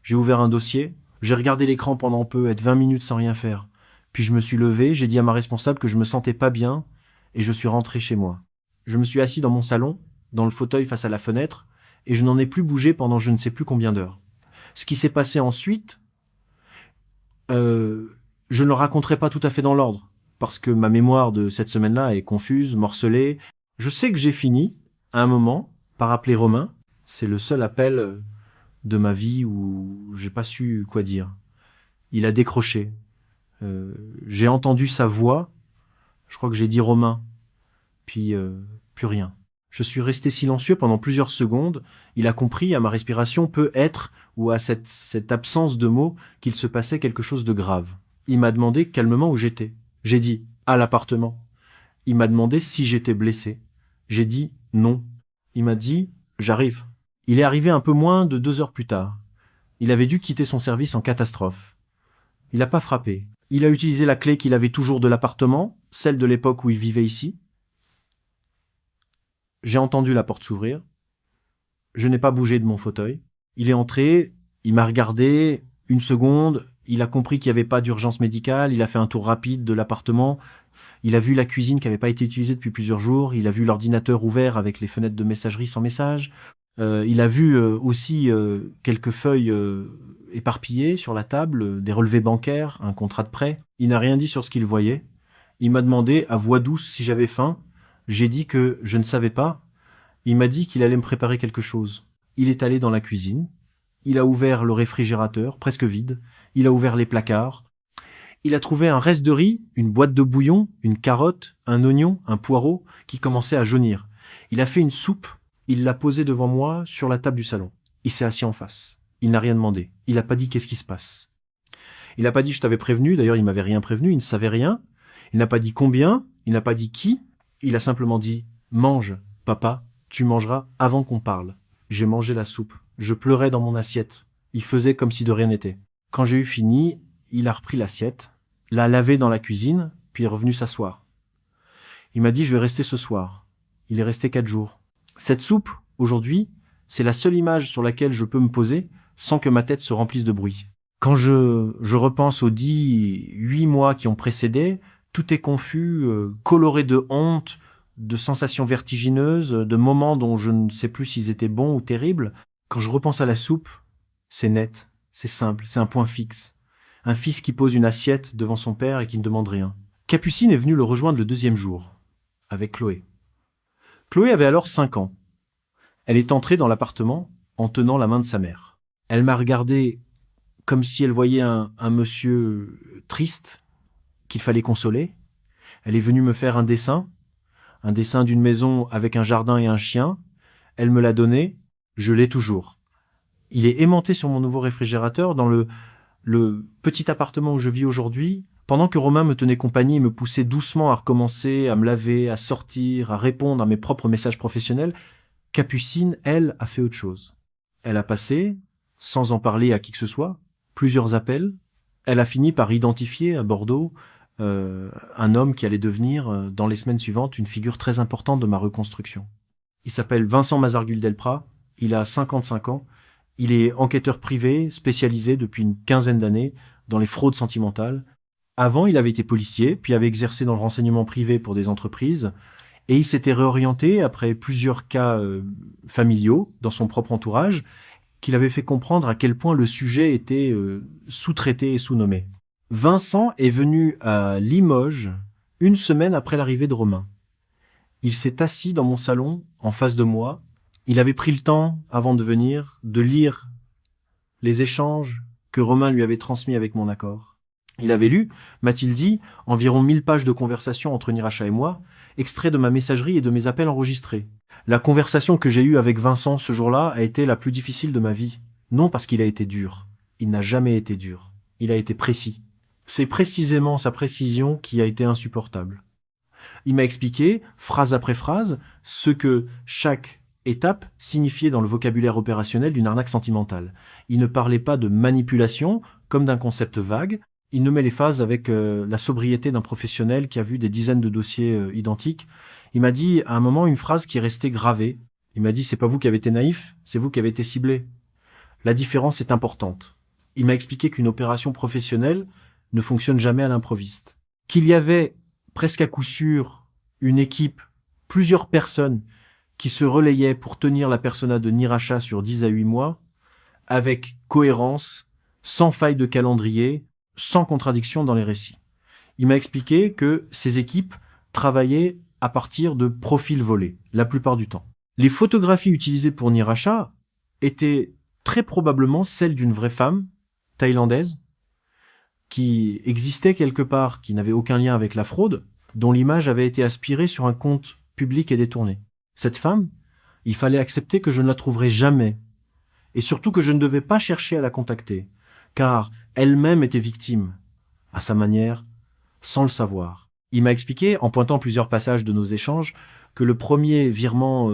J'ai ouvert un dossier. J'ai regardé l'écran pendant peu, être 20 minutes sans rien faire. Puis je me suis levé, j'ai dit à ma responsable que je me sentais pas bien et je suis rentré chez moi. Je me suis assis dans mon salon, dans le fauteuil face à la fenêtre, et je n'en ai plus bougé pendant je ne sais plus combien d'heures. Ce qui s'est passé ensuite, je ne le raconterai pas tout à fait dans l'ordre, parce que ma mémoire de cette semaine-là est confuse, morcelée. Je sais que j'ai fini, à un moment, par appeler Romain. C'est le seul appel de ma vie où j'ai pas su quoi dire. Il a décroché. J'ai entendu sa voix. Je crois que j'ai dit Romain. Puis plus rien. Je suis resté silencieux pendant plusieurs secondes. Il a compris à ma respiration peut-être, ou à cette absence de mots, qu'il se passait quelque chose de grave. Il m'a demandé calmement où j'étais. J'ai dit « à l'appartement ». Il m'a demandé si j'étais blessé. J'ai dit « non ». Il m'a dit « j'arrive ». Il est arrivé un peu moins de 2 heures plus tard. Il avait dû quitter son service en catastrophe. Il n'a pas frappé. Il a utilisé la clé qu'il avait toujours de l'appartement, celle de l'époque où il vivait ici. J'ai entendu la porte s'ouvrir. Je n'ai pas bougé de mon fauteuil. Il est entré, il m'a regardé 1 seconde, il a compris qu'il n'y avait pas d'urgence médicale, il a fait un tour rapide de l'appartement, il a vu la cuisine qui n'avait pas été utilisée depuis plusieurs jours, il a vu l'ordinateur ouvert avec les fenêtres de messagerie sans message, il a vu aussi quelques feuilles éparpillées sur la table, des relevés bancaires, un contrat de prêt. Il n'a rien dit sur ce qu'il voyait. Il m'a demandé à voix douce si j'avais faim. J'ai dit que je ne savais pas. Il m'a dit qu'il allait me préparer quelque chose. Il est allé dans la cuisine. Il a ouvert le réfrigérateur, presque vide. Il a ouvert les placards. Il a trouvé un reste de riz, une boîte de bouillon, une carotte, un oignon, un poireau qui commençait à jaunir. Il a fait une soupe. Il l'a posée devant moi sur la table du salon. Il s'est assis en face. Il n'a rien demandé. Il n'a pas dit qu'est-ce qui se passe. Il n'a pas dit je t'avais prévenu. D'ailleurs, il m'avait rien prévenu. Il ne savait rien. Il n'a pas dit combien. Il n'a pas dit qui. Il a simplement dit « Mange, papa, tu mangeras avant qu'on parle ». J'ai mangé la soupe. Je pleurais dans mon assiette. Il faisait comme si de rien n'était. Quand j'ai eu fini, il a repris l'assiette, l'a lavé dans la cuisine, puis est revenu s'asseoir. Il m'a dit « Je vais rester ce soir ». Il est resté 4 jours. Cette soupe, aujourd'hui, c'est la seule image sur laquelle je peux me poser sans que ma tête se remplisse de bruit. Quand je repense aux 8 mois qui ont précédé, tout est confus, coloré de honte, de sensations vertigineuses, de moments dont je ne sais plus s'ils étaient bons ou terribles. Quand je repense à la soupe, c'est net, c'est simple, c'est un point fixe. Un fils qui pose une assiette devant son père et qui ne demande rien. Capucine est venue le rejoindre le 2e jour, avec Chloé. Chloé avait alors 5 ans. Elle est entrée dans l'appartement en tenant la main de sa mère. Elle m'a regardé comme si elle voyait un monsieur triste, qu'il fallait consoler. Elle est venue me faire un dessin d'une maison avec un jardin et un chien. Elle me l'a donné, je l'ai toujours. Il est aimanté sur mon nouveau réfrigérateur dans le petit appartement où je vis aujourd'hui. Pendant que Romain me tenait compagnie et me poussait doucement à recommencer, à me laver, à sortir, à répondre à mes propres messages professionnels, Capucine, elle, a fait autre chose. Elle a passé, sans en parler à qui que ce soit, plusieurs appels. Elle a fini par identifier à Bordeaux un homme qui allait devenir, dans les semaines suivantes, une figure très importante de ma reconstruction. Il s'appelle Vincent Mazarguil-Delprat, il a 55 ans, il est enquêteur privé, spécialisé depuis une 15aine d'années dans les fraudes sentimentales. Avant, il avait été policier, puis avait exercé dans le renseignement privé pour des entreprises, et il s'était réorienté après plusieurs cas familiaux dans son propre entourage, qu'il avait fait comprendre à quel point le sujet était sous-traité et sous-nommé. Vincent est venu à Limoges 1 semaine après l'arrivée de Romain. Il s'est assis dans mon salon, en face de moi. Il avait pris le temps, avant de venir, de lire les échanges que Romain lui avait transmis avec mon accord. Il avait lu, m'a-t-il dit, environ 1000 pages de conversation entre Niracha et moi, extraits de ma messagerie et de mes appels enregistrés. La conversation que j'ai eue avec Vincent ce jour-là a été la plus difficile de ma vie. Non parce qu'il a été dur. Il n'a jamais été dur. Il a été précis. C'est précisément sa précision qui a été insupportable. Il m'a expliqué, phrase après phrase, ce que chaque étape signifiait dans le vocabulaire opérationnel d'une arnaque sentimentale. Il ne parlait pas de manipulation, comme d'un concept vague. Il nommait les phases avec la sobriété d'un professionnel qui a vu des dizaines de dossiers identiques. Il m'a dit à un moment une phrase qui est restée gravée. Il m'a dit « c'est pas vous qui avez été naïf, c'est vous qui avez été ciblé ». La différence est importante. Il m'a expliqué qu'une opération professionnelle ne fonctionne jamais à l'improviste. Qu'il y avait presque à coup sûr une équipe, plusieurs personnes qui se relayaient pour tenir la persona de Niracha sur 10 à 8 mois, avec cohérence, sans faille de calendrier, sans contradiction dans les récits. Il m'a expliqué que ces équipes travaillaient à partir de profils volés, la plupart du temps. Les photographies utilisées pour Niracha étaient très probablement celles d'une vraie femme, thaïlandaise, qui existait quelque part, qui n'avait aucun lien avec la fraude, dont l'image avait été aspirée sur un compte public et détourné. Cette femme, il fallait accepter que je ne la trouverais jamais, et surtout que je ne devais pas chercher à la contacter, car elle-même était victime, à sa manière, sans le savoir. Il m'a expliqué, en pointant plusieurs passages de nos échanges, que le premier virement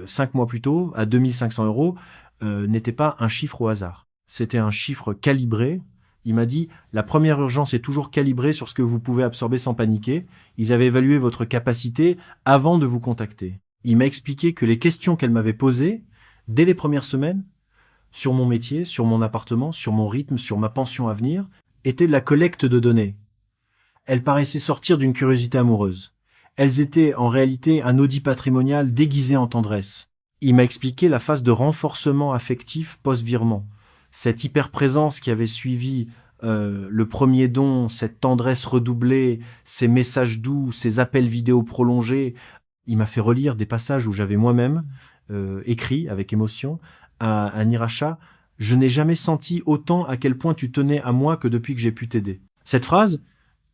5 mois plus tôt, à 2500 €, n'était pas un chiffre au hasard. C'était un chiffre calibré. Il m'a dit, la première urgence est toujours calibrée sur ce que vous pouvez absorber sans paniquer. Ils avaient évalué votre capacité avant de vous contacter. Il m'a expliqué que les questions qu'elle m'avait posées, dès les premières semaines, sur mon métier, sur mon appartement, sur mon rythme, sur ma pension à venir, étaient de la collecte de données. Elles paraissaient sortir d'une curiosité amoureuse. Elles étaient en réalité un audit patrimonial déguisé en tendresse. Il m'a expliqué la phase de renforcement affectif post-virement. Cette hyper-présence qui avait suivi le premier don, cette tendresse redoublée, ces messages doux, ces appels vidéo prolongés. Il m'a fait relire des passages où j'avais moi-même écrit avec émotion à Niracha « Je n'ai jamais senti autant à quel point tu tenais à moi que depuis que j'ai pu t'aider ». Cette phrase,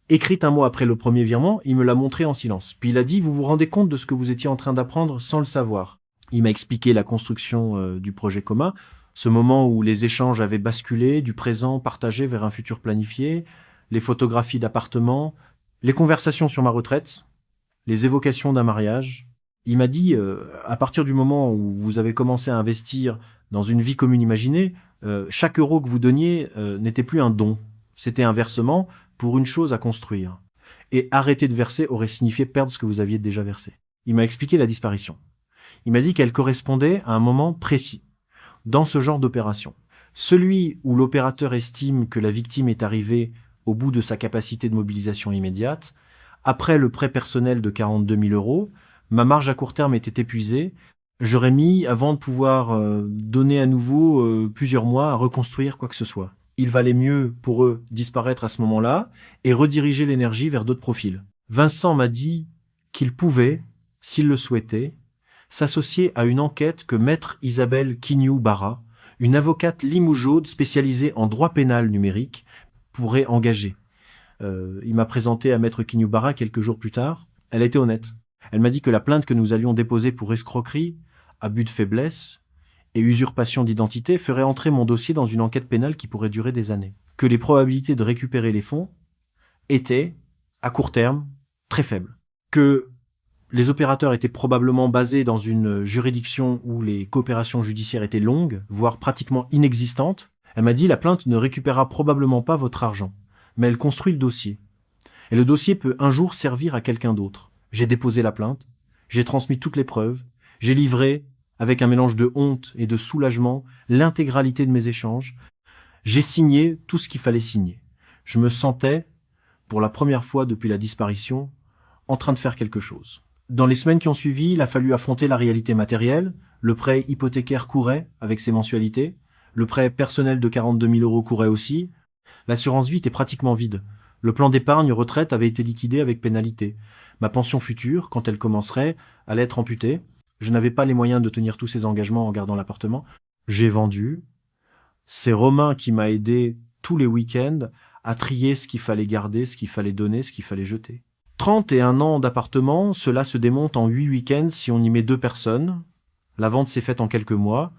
écrite un mois après le premier virement, il me l'a montrée en silence. Puis il a dit « Vous vous rendez compte de ce que vous étiez en train d'apprendre sans le savoir ». Il m'a expliqué la construction du projet commun, ce moment où les échanges avaient basculé du présent partagé vers un futur planifié, les photographies d'appartements, les conversations sur ma retraite, les évocations d'un mariage. Il m'a dit, à partir du moment où vous avez commencé à investir dans une vie commune imaginée, chaque euro que vous donniez n'était plus un don, c'était un versement pour une chose à construire. Et arrêter de verser aurait signifié perdre ce que vous aviez déjà versé. Il m'a expliqué la disparition. Il m'a dit qu'elle correspondait à un moment précis. Dans ce genre d'opération, celui où l'opérateur estime que la victime est arrivée au bout de sa capacité de mobilisation immédiate, après le prêt personnel de 42 000 €, ma marge à court terme était épuisée, j'aurais mis, avant de pouvoir donner à nouveau plusieurs mois à reconstruire quoi que ce soit. Il valait mieux pour eux disparaître à ce moment-là et rediriger l'énergie vers d'autres profils. Vincent m'a dit qu'il pouvait, s'il le souhaitait, s'associer à une enquête que maître Isabelle Quignou-Barra, une avocate limougeaude spécialisée en droit pénal numérique, pourrait engager. Il m'a présenté à maître Quignou-Barra quelques jours plus tard. Elle était honnête. Elle m'a dit que la plainte que nous allions déposer pour escroquerie, abus de faiblesse et usurpation d'identité ferait entrer mon dossier dans une enquête pénale qui pourrait durer des années. Que les probabilités de récupérer les fonds étaient, à court terme, très faibles. Que les opérateurs étaient probablement basés dans une juridiction où les coopérations judiciaires étaient longues, voire pratiquement inexistantes. Elle m'a dit, la plainte ne récupérera probablement pas votre argent, mais elle construit le dossier. Et le dossier peut un jour servir à quelqu'un d'autre. J'ai déposé la plainte, j'ai transmis toutes les preuves, j'ai livré, avec un mélange de honte et de soulagement, l'intégralité de mes échanges. J'ai signé tout ce qu'il fallait signer. Je me sentais, pour la première fois depuis la disparition, en train de faire quelque chose. Dans les semaines qui ont suivi, il a fallu affronter la réalité matérielle. Le prêt hypothécaire courait avec ses mensualités. Le prêt personnel de 42 000 € courait aussi. L'assurance vie était pratiquement vide. Le plan d'épargne retraite avait été liquidé avec pénalité. Ma pension future, quand elle commencerait, allait être amputée. Je n'avais pas les moyens de tenir tous ces engagements en gardant l'appartement. J'ai vendu. C'est Romain qui m'a aidé tous les week-ends à trier ce qu'il fallait garder, ce qu'il fallait donner, ce qu'il fallait jeter. 31 ans d'appartement, cela se démonte en 8 week-ends si on y met 2 personnes. La vente s'est faite en quelques mois.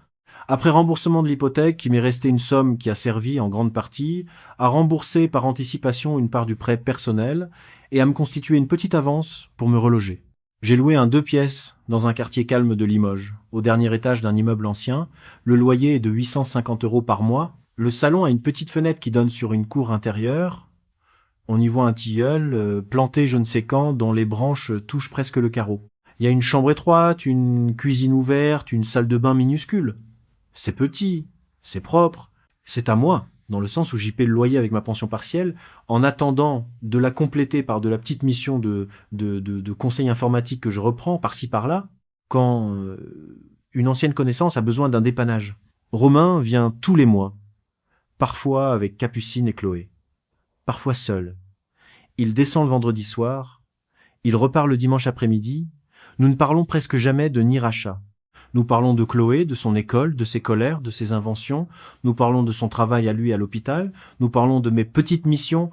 Après remboursement de l'hypothèque, il m'est resté une somme qui a servi en grande partie à rembourser par anticipation une part du prêt personnel et à me constituer une petite avance pour me reloger. J'ai loué un 2 pièces dans un quartier calme de Limoges, au dernier étage d'un immeuble ancien. Le loyer est de 850 € par mois. Le salon a une petite fenêtre qui donne sur une cour intérieure. On y voit un tilleul planté je ne sais quand, dont les branches touchent presque le carreau. Il y a une chambre étroite, une cuisine ouverte, une salle de bain minuscule. C'est petit, c'est propre, c'est à moi, dans le sens où j'y paie le loyer avec ma pension partielle, en attendant de la compléter par de la petite mission de conseil informatique que je reprends par-ci par-là, quand une ancienne connaissance a besoin d'un dépannage. Romain vient tous les mois, parfois avec Capucine et Chloé, parfois seul. Il descend le vendredi soir, il repart le dimanche après-midi. Nous ne parlons presque jamais de ni rachat. Nous parlons de Chloé, de son école, de ses colères, de ses inventions. Nous parlons de son travail à lui à l'hôpital. Nous parlons de mes petites missions.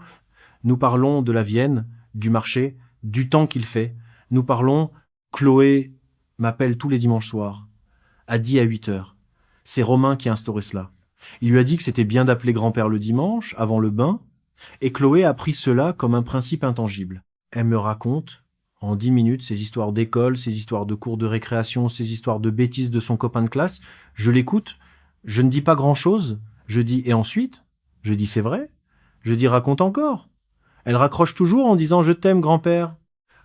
Nous parlons de la Vienne, du marché, du temps qu'il fait. Nous parlons... Chloé m'appelle tous les dimanches soirs, à 10 à 8 heures. C'est Romain qui a instauré cela. Il lui a dit que c'était bien d'appeler grand-père le dimanche, avant le bain, et Chloé a pris cela comme un principe intangible. Elle me raconte en 10 minutes ses histoires d'école, ses histoires de cours de récréation, ses histoires de bêtises de son copain de classe. Je l'écoute, je ne dis pas grand-chose. Je dis « et ensuite ?» Je dis « c'est vrai ?» Je dis « raconte encore ?» Elle raccroche toujours en disant « je t'aime, grand-père ».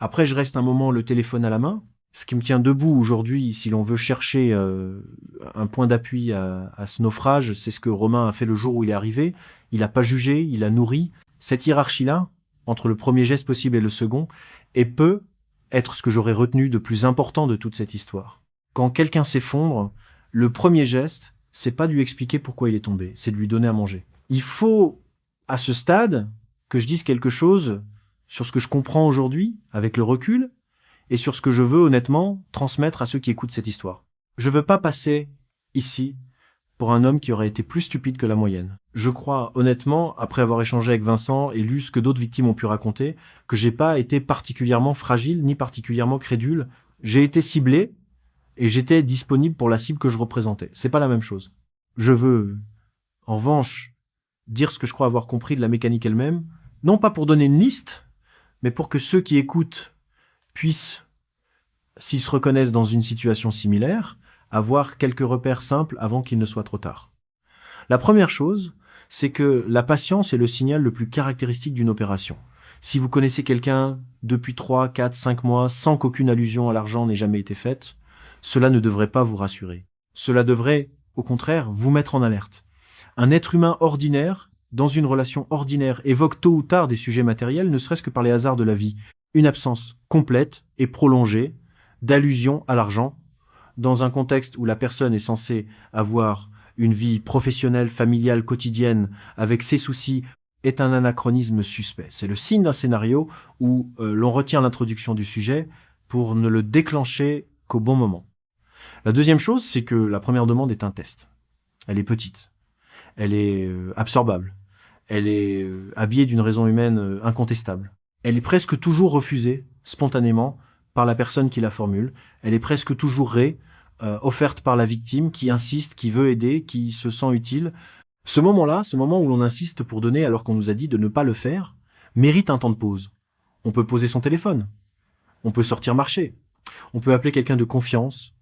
Après, je reste un moment le téléphone à la main. Ce qui me tient debout aujourd'hui, si l'on veut chercher un point d'appui à ce naufrage, c'est ce que Romain a fait le jour où il est arrivé. Il n'a pas jugé, il a nourri. Cette hiérarchie-là, entre le premier geste possible et le second, et peut être ce que j'aurais retenu de plus important de toute cette histoire. Quand quelqu'un s'effondre, le premier geste, c'est pas de lui expliquer pourquoi il est tombé, c'est de lui donner à manger. Il faut, à ce stade, que je dise quelque chose sur ce que je comprends aujourd'hui, avec le recul, et sur ce que je veux honnêtement transmettre à ceux qui écoutent cette histoire. Je veux pas passer, ici, pour un homme qui aurait été plus stupide que la moyenne. Je crois, honnêtement, après avoir échangé avec Vincent et lu ce que d'autres victimes ont pu raconter, que j'ai pas été particulièrement fragile, ni particulièrement crédule. J'ai été ciblé, et j'étais disponible pour la cible que je représentais. C'est pas la même chose. Je veux, en revanche, dire ce que je crois avoir compris de la mécanique elle-même, non pas pour donner une liste, mais pour que ceux qui écoutent puissent, s'ils se reconnaissent dans une situation similaire, avoir quelques repères simples avant qu'il ne soit trop tard. La première chose, c'est que la patience est le signal le plus caractéristique d'une opération. Si vous connaissez quelqu'un depuis 3, 4, 5 mois sans qu'aucune allusion à l'argent n'ait jamais été faite, cela ne devrait pas vous rassurer. Cela devrait, au contraire, vous mettre en alerte. Un être humain ordinaire, dans une relation ordinaire, évoque tôt ou tard des sujets matériels, ne serait-ce que par les hasards de la vie. Une absence complète et prolongée d'allusion à l'argent, dans un contexte où la personne est censée avoir une vie professionnelle, familiale, quotidienne, avec ses soucis, est un anachronisme suspect. C'est le signe d'un scénario où l'on retient l'introduction du sujet pour ne le déclencher qu'au bon moment. La deuxième chose, c'est que la première demande est un test. Elle est petite. Elle est absorbable. Elle est habillée d'une raison humaine incontestable. Elle est presque toujours refusée, spontanément, par la personne qui la formule. Elle est presque toujours offerte par la victime qui insiste, qui veut aider, qui se sent utile. Ce moment-là, ce moment où l'on insiste pour donner alors qu'on nous a dit de ne pas le faire, mérite un temps de pause. On peut poser son téléphone. On peut sortir marcher. On peut appeler quelqu'un de confiance,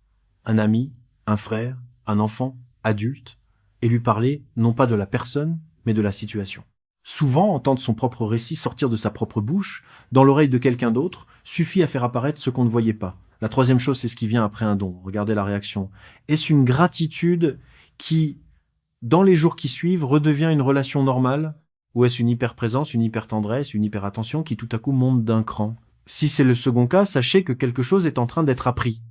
un ami, un frère, un enfant, adulte, et lui parler non pas de la personne, mais de la situation. Souvent, entendre son propre récit sortir de sa propre bouche, dans l'oreille de quelqu'un d'autre, suffit à faire apparaître ce qu'on ne voyait pas. La troisième chose, c'est ce qui vient après un don. Regardez la réaction. Est-ce une gratitude qui, dans les jours qui suivent, redevient une relation normale? Ou est-ce une hyper-présence, une hyper-tendresse, une hyper-attention qui tout à coup monte d'un cran? Si c'est le second cas, sachez que quelque chose est en train d'être appris.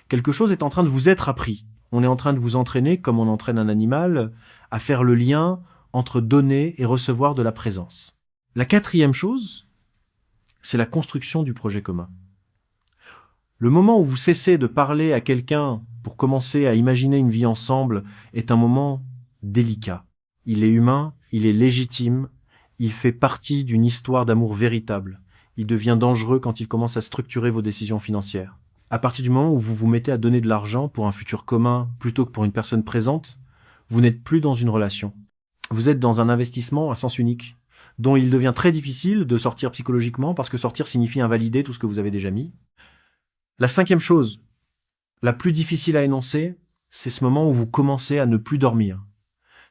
Quelque chose est en train de vous être appris. On est en train de vous entraîner, comme on entraîne un animal, à faire le lien entre donner et recevoir de la présence. La quatrième chose, c'est la construction du projet commun. Le moment où vous cessez de parler à quelqu'un pour commencer à imaginer une vie ensemble est un moment délicat. Il est humain, il est légitime, il fait partie d'une histoire d'amour véritable. Il devient dangereux quand il commence à structurer vos décisions financières. À partir du moment où vous vous mettez à donner de l'argent pour un futur commun plutôt que pour une personne présente, vous n'êtes plus dans une relation. Vous êtes dans un investissement à sens unique, dont il devient très difficile de sortir psychologiquement parce que sortir signifie invalider tout ce que vous avez déjà mis. La cinquième chose, la plus difficile à énoncer, c'est ce moment où vous commencez à ne plus dormir.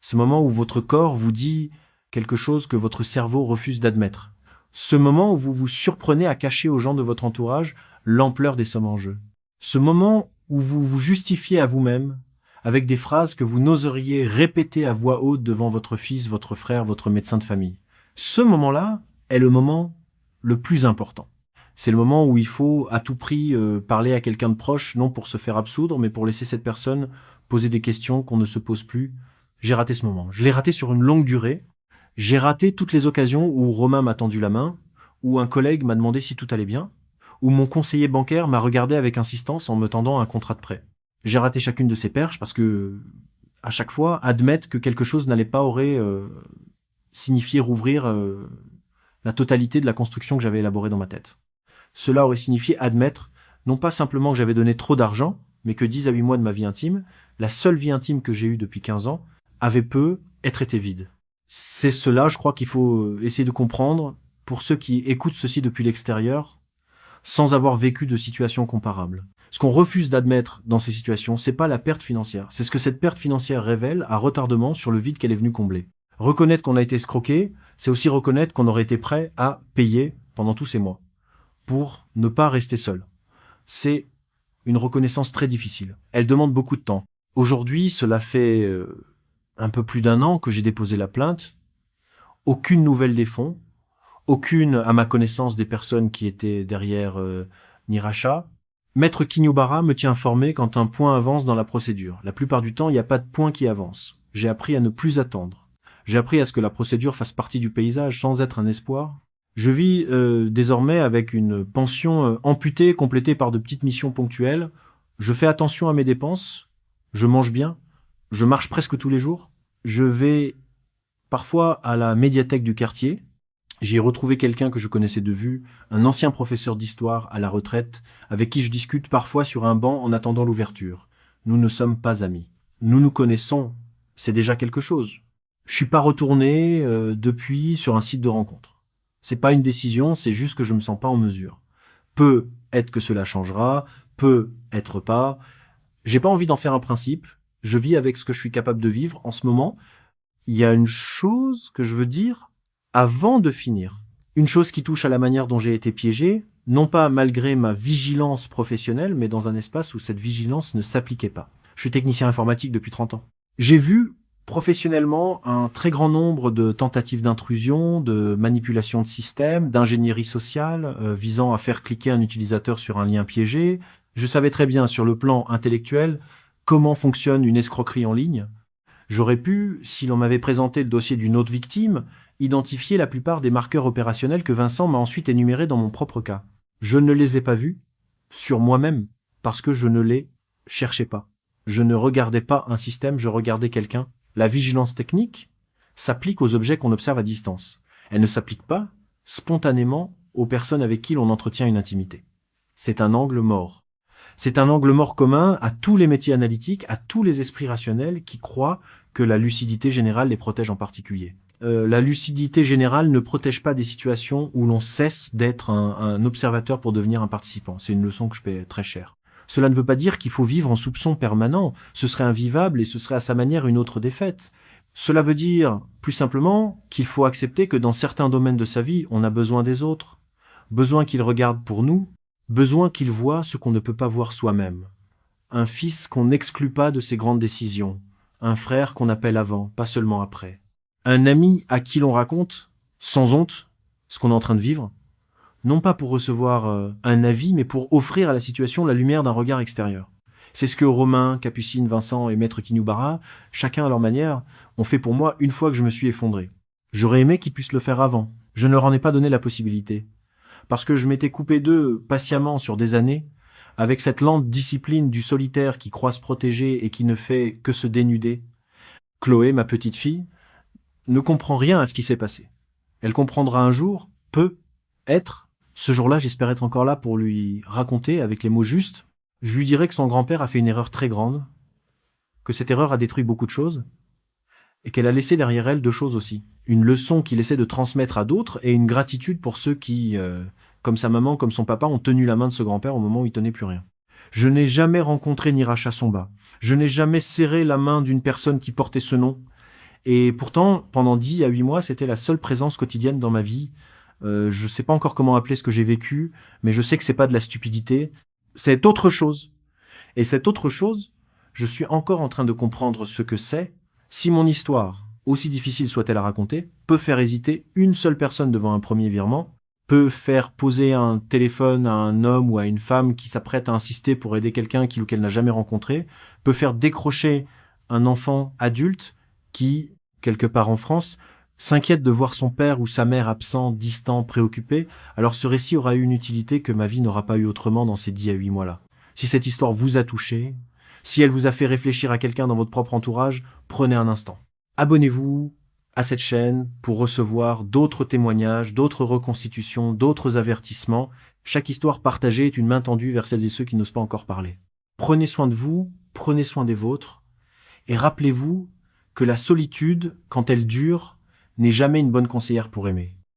Ce moment où votre corps vous dit quelque chose que votre cerveau refuse d'admettre. Ce moment où vous vous surprenez à cacher aux gens de votre entourage l'ampleur des sommes en jeu. Ce moment où vous vous justifiez à vous-même avec des phrases que vous n'oseriez répéter à voix haute devant votre fils, votre frère, votre médecin de famille. Ce moment-là est le moment le plus important. C'est le moment où il faut à tout prix parler à quelqu'un de proche, non pour se faire absoudre, mais pour laisser cette personne poser des questions qu'on ne se pose plus. J'ai raté ce moment. Je l'ai raté sur une longue durée. J'ai raté toutes les occasions où Romain m'a tendu la main, où un collègue m'a demandé si tout allait bien, où mon conseiller bancaire m'a regardé avec insistance en me tendant un contrat de prêt. J'ai raté chacune de ces perches parce que, à chaque fois, admettre que quelque chose n'allait pas aurait signifié rouvrir la totalité de la construction que j'avais élaborée dans ma tête. Cela aurait signifié admettre, non pas simplement que j'avais donné trop d'argent, mais que 10 à 8 mois de ma vie intime, la seule vie intime que j'ai eue depuis 15 ans, avait peu être été vide. C'est cela, je crois qu'il faut essayer de comprendre pour ceux qui écoutent ceci depuis l'extérieur, sans avoir vécu de situations comparables. Ce qu'on refuse d'admettre dans ces situations, c'est pas la perte financière. C'est ce que cette perte financière révèle à retardement sur le vide qu'elle est venue combler. Reconnaître qu'on a été escroqué, c'est aussi reconnaître qu'on aurait été prêt à payer pendant tous ces mois pour ne pas rester seul. C'est une reconnaissance très difficile. Elle demande beaucoup de temps. Aujourd'hui, cela fait un peu plus d'1 an que j'ai déposé la plainte. Aucune nouvelle des fonds. Aucune, à ma connaissance, des personnes qui étaient derrière Niracha. Maître Kinyobara me tient informé quand un point avance dans la procédure. La plupart du temps, il n'y a pas de point qui avance. J'ai appris à ne plus attendre. J'ai appris à ce que la procédure fasse partie du paysage sans être un espoir. Je vis désormais avec une pension amputée, complétée par de petites missions ponctuelles. Je fais attention à mes dépenses. Je mange bien. Je marche presque tous les jours. Je vais parfois à la médiathèque du quartier. J'y ai retrouvé quelqu'un que je connaissais de vue, un ancien professeur d'histoire à la retraite, avec qui je discute parfois sur un banc en attendant l'ouverture. Nous ne sommes pas amis. Nous nous connaissons. C'est déjà quelque chose. Je suis pas retourné depuis sur un site de rencontre. C'est pas une décision, c'est juste que je me sens pas en mesure. Peut être que cela changera, peut être pas. J'ai pas envie d'en faire un principe. Je vis avec ce que je suis capable de vivre en ce moment. Il y a une chose que je veux dire avant de finir. Une chose qui touche à la manière dont j'ai été piégé, non pas malgré ma vigilance professionnelle, mais dans un espace où cette vigilance ne s'appliquait pas. Je suis technicien informatique depuis 30 ans. J'ai vu professionnellement un très grand nombre de tentatives d'intrusion, de manipulation de système, d'ingénierie sociale visant à faire cliquer un utilisateur sur un lien piégé. Je savais très bien sur le plan intellectuel comment fonctionne une escroquerie en ligne. J'aurais pu, si l'on m'avait présenté le dossier d'une autre victime, identifier la plupart des marqueurs opérationnels que Vincent m'a ensuite énumérés dans mon propre cas. Je ne les ai pas vus sur moi-même parce que je ne les cherchais pas. Je ne regardais pas un système, je regardais quelqu'un. La vigilance technique s'applique aux objets qu'on observe à distance. Elle ne s'applique pas spontanément aux personnes avec qui l'on entretient une intimité. C'est un angle mort. C'est un angle mort commun à tous les métiers analytiques, à tous les esprits rationnels qui croient que la lucidité générale les protège en particulier. La lucidité générale ne protège pas des situations où l'on cesse d'être un observateur pour devenir un participant. C'est une leçon que je paie très cher. Cela ne veut pas dire qu'il faut vivre en soupçon permanent. Ce serait invivable et ce serait à sa manière une autre défaite. Cela veut dire, plus simplement, qu'il faut accepter que dans certains domaines de sa vie, on a besoin des autres. Besoin qu'ils regardent pour nous. Besoin qu'ils voient ce qu'on ne peut pas voir soi-même. Un fils qu'on n'exclut pas de ses grandes décisions. Un frère qu'on appelle avant, pas seulement après. Un ami à qui l'on raconte, sans honte, ce qu'on est en train de vivre. Non pas pour recevoir un avis, mais pour offrir à la situation la lumière d'un regard extérieur. C'est ce que Romain, Capucine, Vincent et Maître Kinyubara, chacun à leur manière, ont fait pour moi une fois que je me suis effondré. J'aurais aimé qu'ils puissent le faire avant. Je ne leur en ai pas donné la possibilité. Parce que je m'étais coupé d'eux patiemment sur des années, avec cette lente discipline du solitaire qui croit se protéger et qui ne fait que se dénuder. Chloé, ma petite fille, ne comprend rien à ce qui s'est passé. Elle comprendra un jour, peut, être. Ce jour-là, j'espère être encore là pour lui raconter, avec les mots justes. Je lui dirai que son grand-père a fait une erreur très grande, que cette erreur a détruit beaucoup de choses, et qu'elle a laissé derrière elle deux choses aussi. Une leçon qu'il essaie de transmettre à d'autres, et une gratitude pour ceux qui, comme sa maman, comme son papa, ont tenu la main de ce grand-père au moment où il tenait plus rien. Je n'ai jamais rencontré Niracha Somba. Je n'ai jamais serré la main d'une personne qui portait ce nom. Et pourtant, pendant 10 à 8 mois, c'était la seule présence quotidienne dans ma vie. Je sais pas encore comment appeler ce que j'ai vécu, mais je sais que c'est pas de la stupidité. C'est autre chose. Et cette autre chose, je suis encore en train de comprendre ce que c'est. Si mon histoire, aussi difficile soit-elle à raconter, peut faire hésiter une seule personne devant un premier virement, peut faire poser un téléphone à un homme ou à une femme qui s'apprête à insister pour aider quelqu'un qu'il ou qu'elle n'a jamais rencontré, peut faire décrocher un enfant adulte qui, quelque part en France, s'inquiète de voir son père ou sa mère absent, distant, préoccupé, alors ce récit aura eu une utilité que ma vie n'aura pas eu autrement dans ces 10 à 8 mois-là. Si cette histoire vous a touché, si elle vous a fait réfléchir à quelqu'un dans votre propre entourage, prenez un instant. Abonnez-vous à cette chaîne pour recevoir d'autres témoignages, d'autres reconstitutions, d'autres avertissements. Chaque histoire partagée est une main tendue vers celles et ceux qui n'osent pas encore parler. Prenez soin de vous, prenez soin des vôtres, et rappelez-vous que la solitude, quand elle dure, n'est jamais une bonne conseillère pour aimer.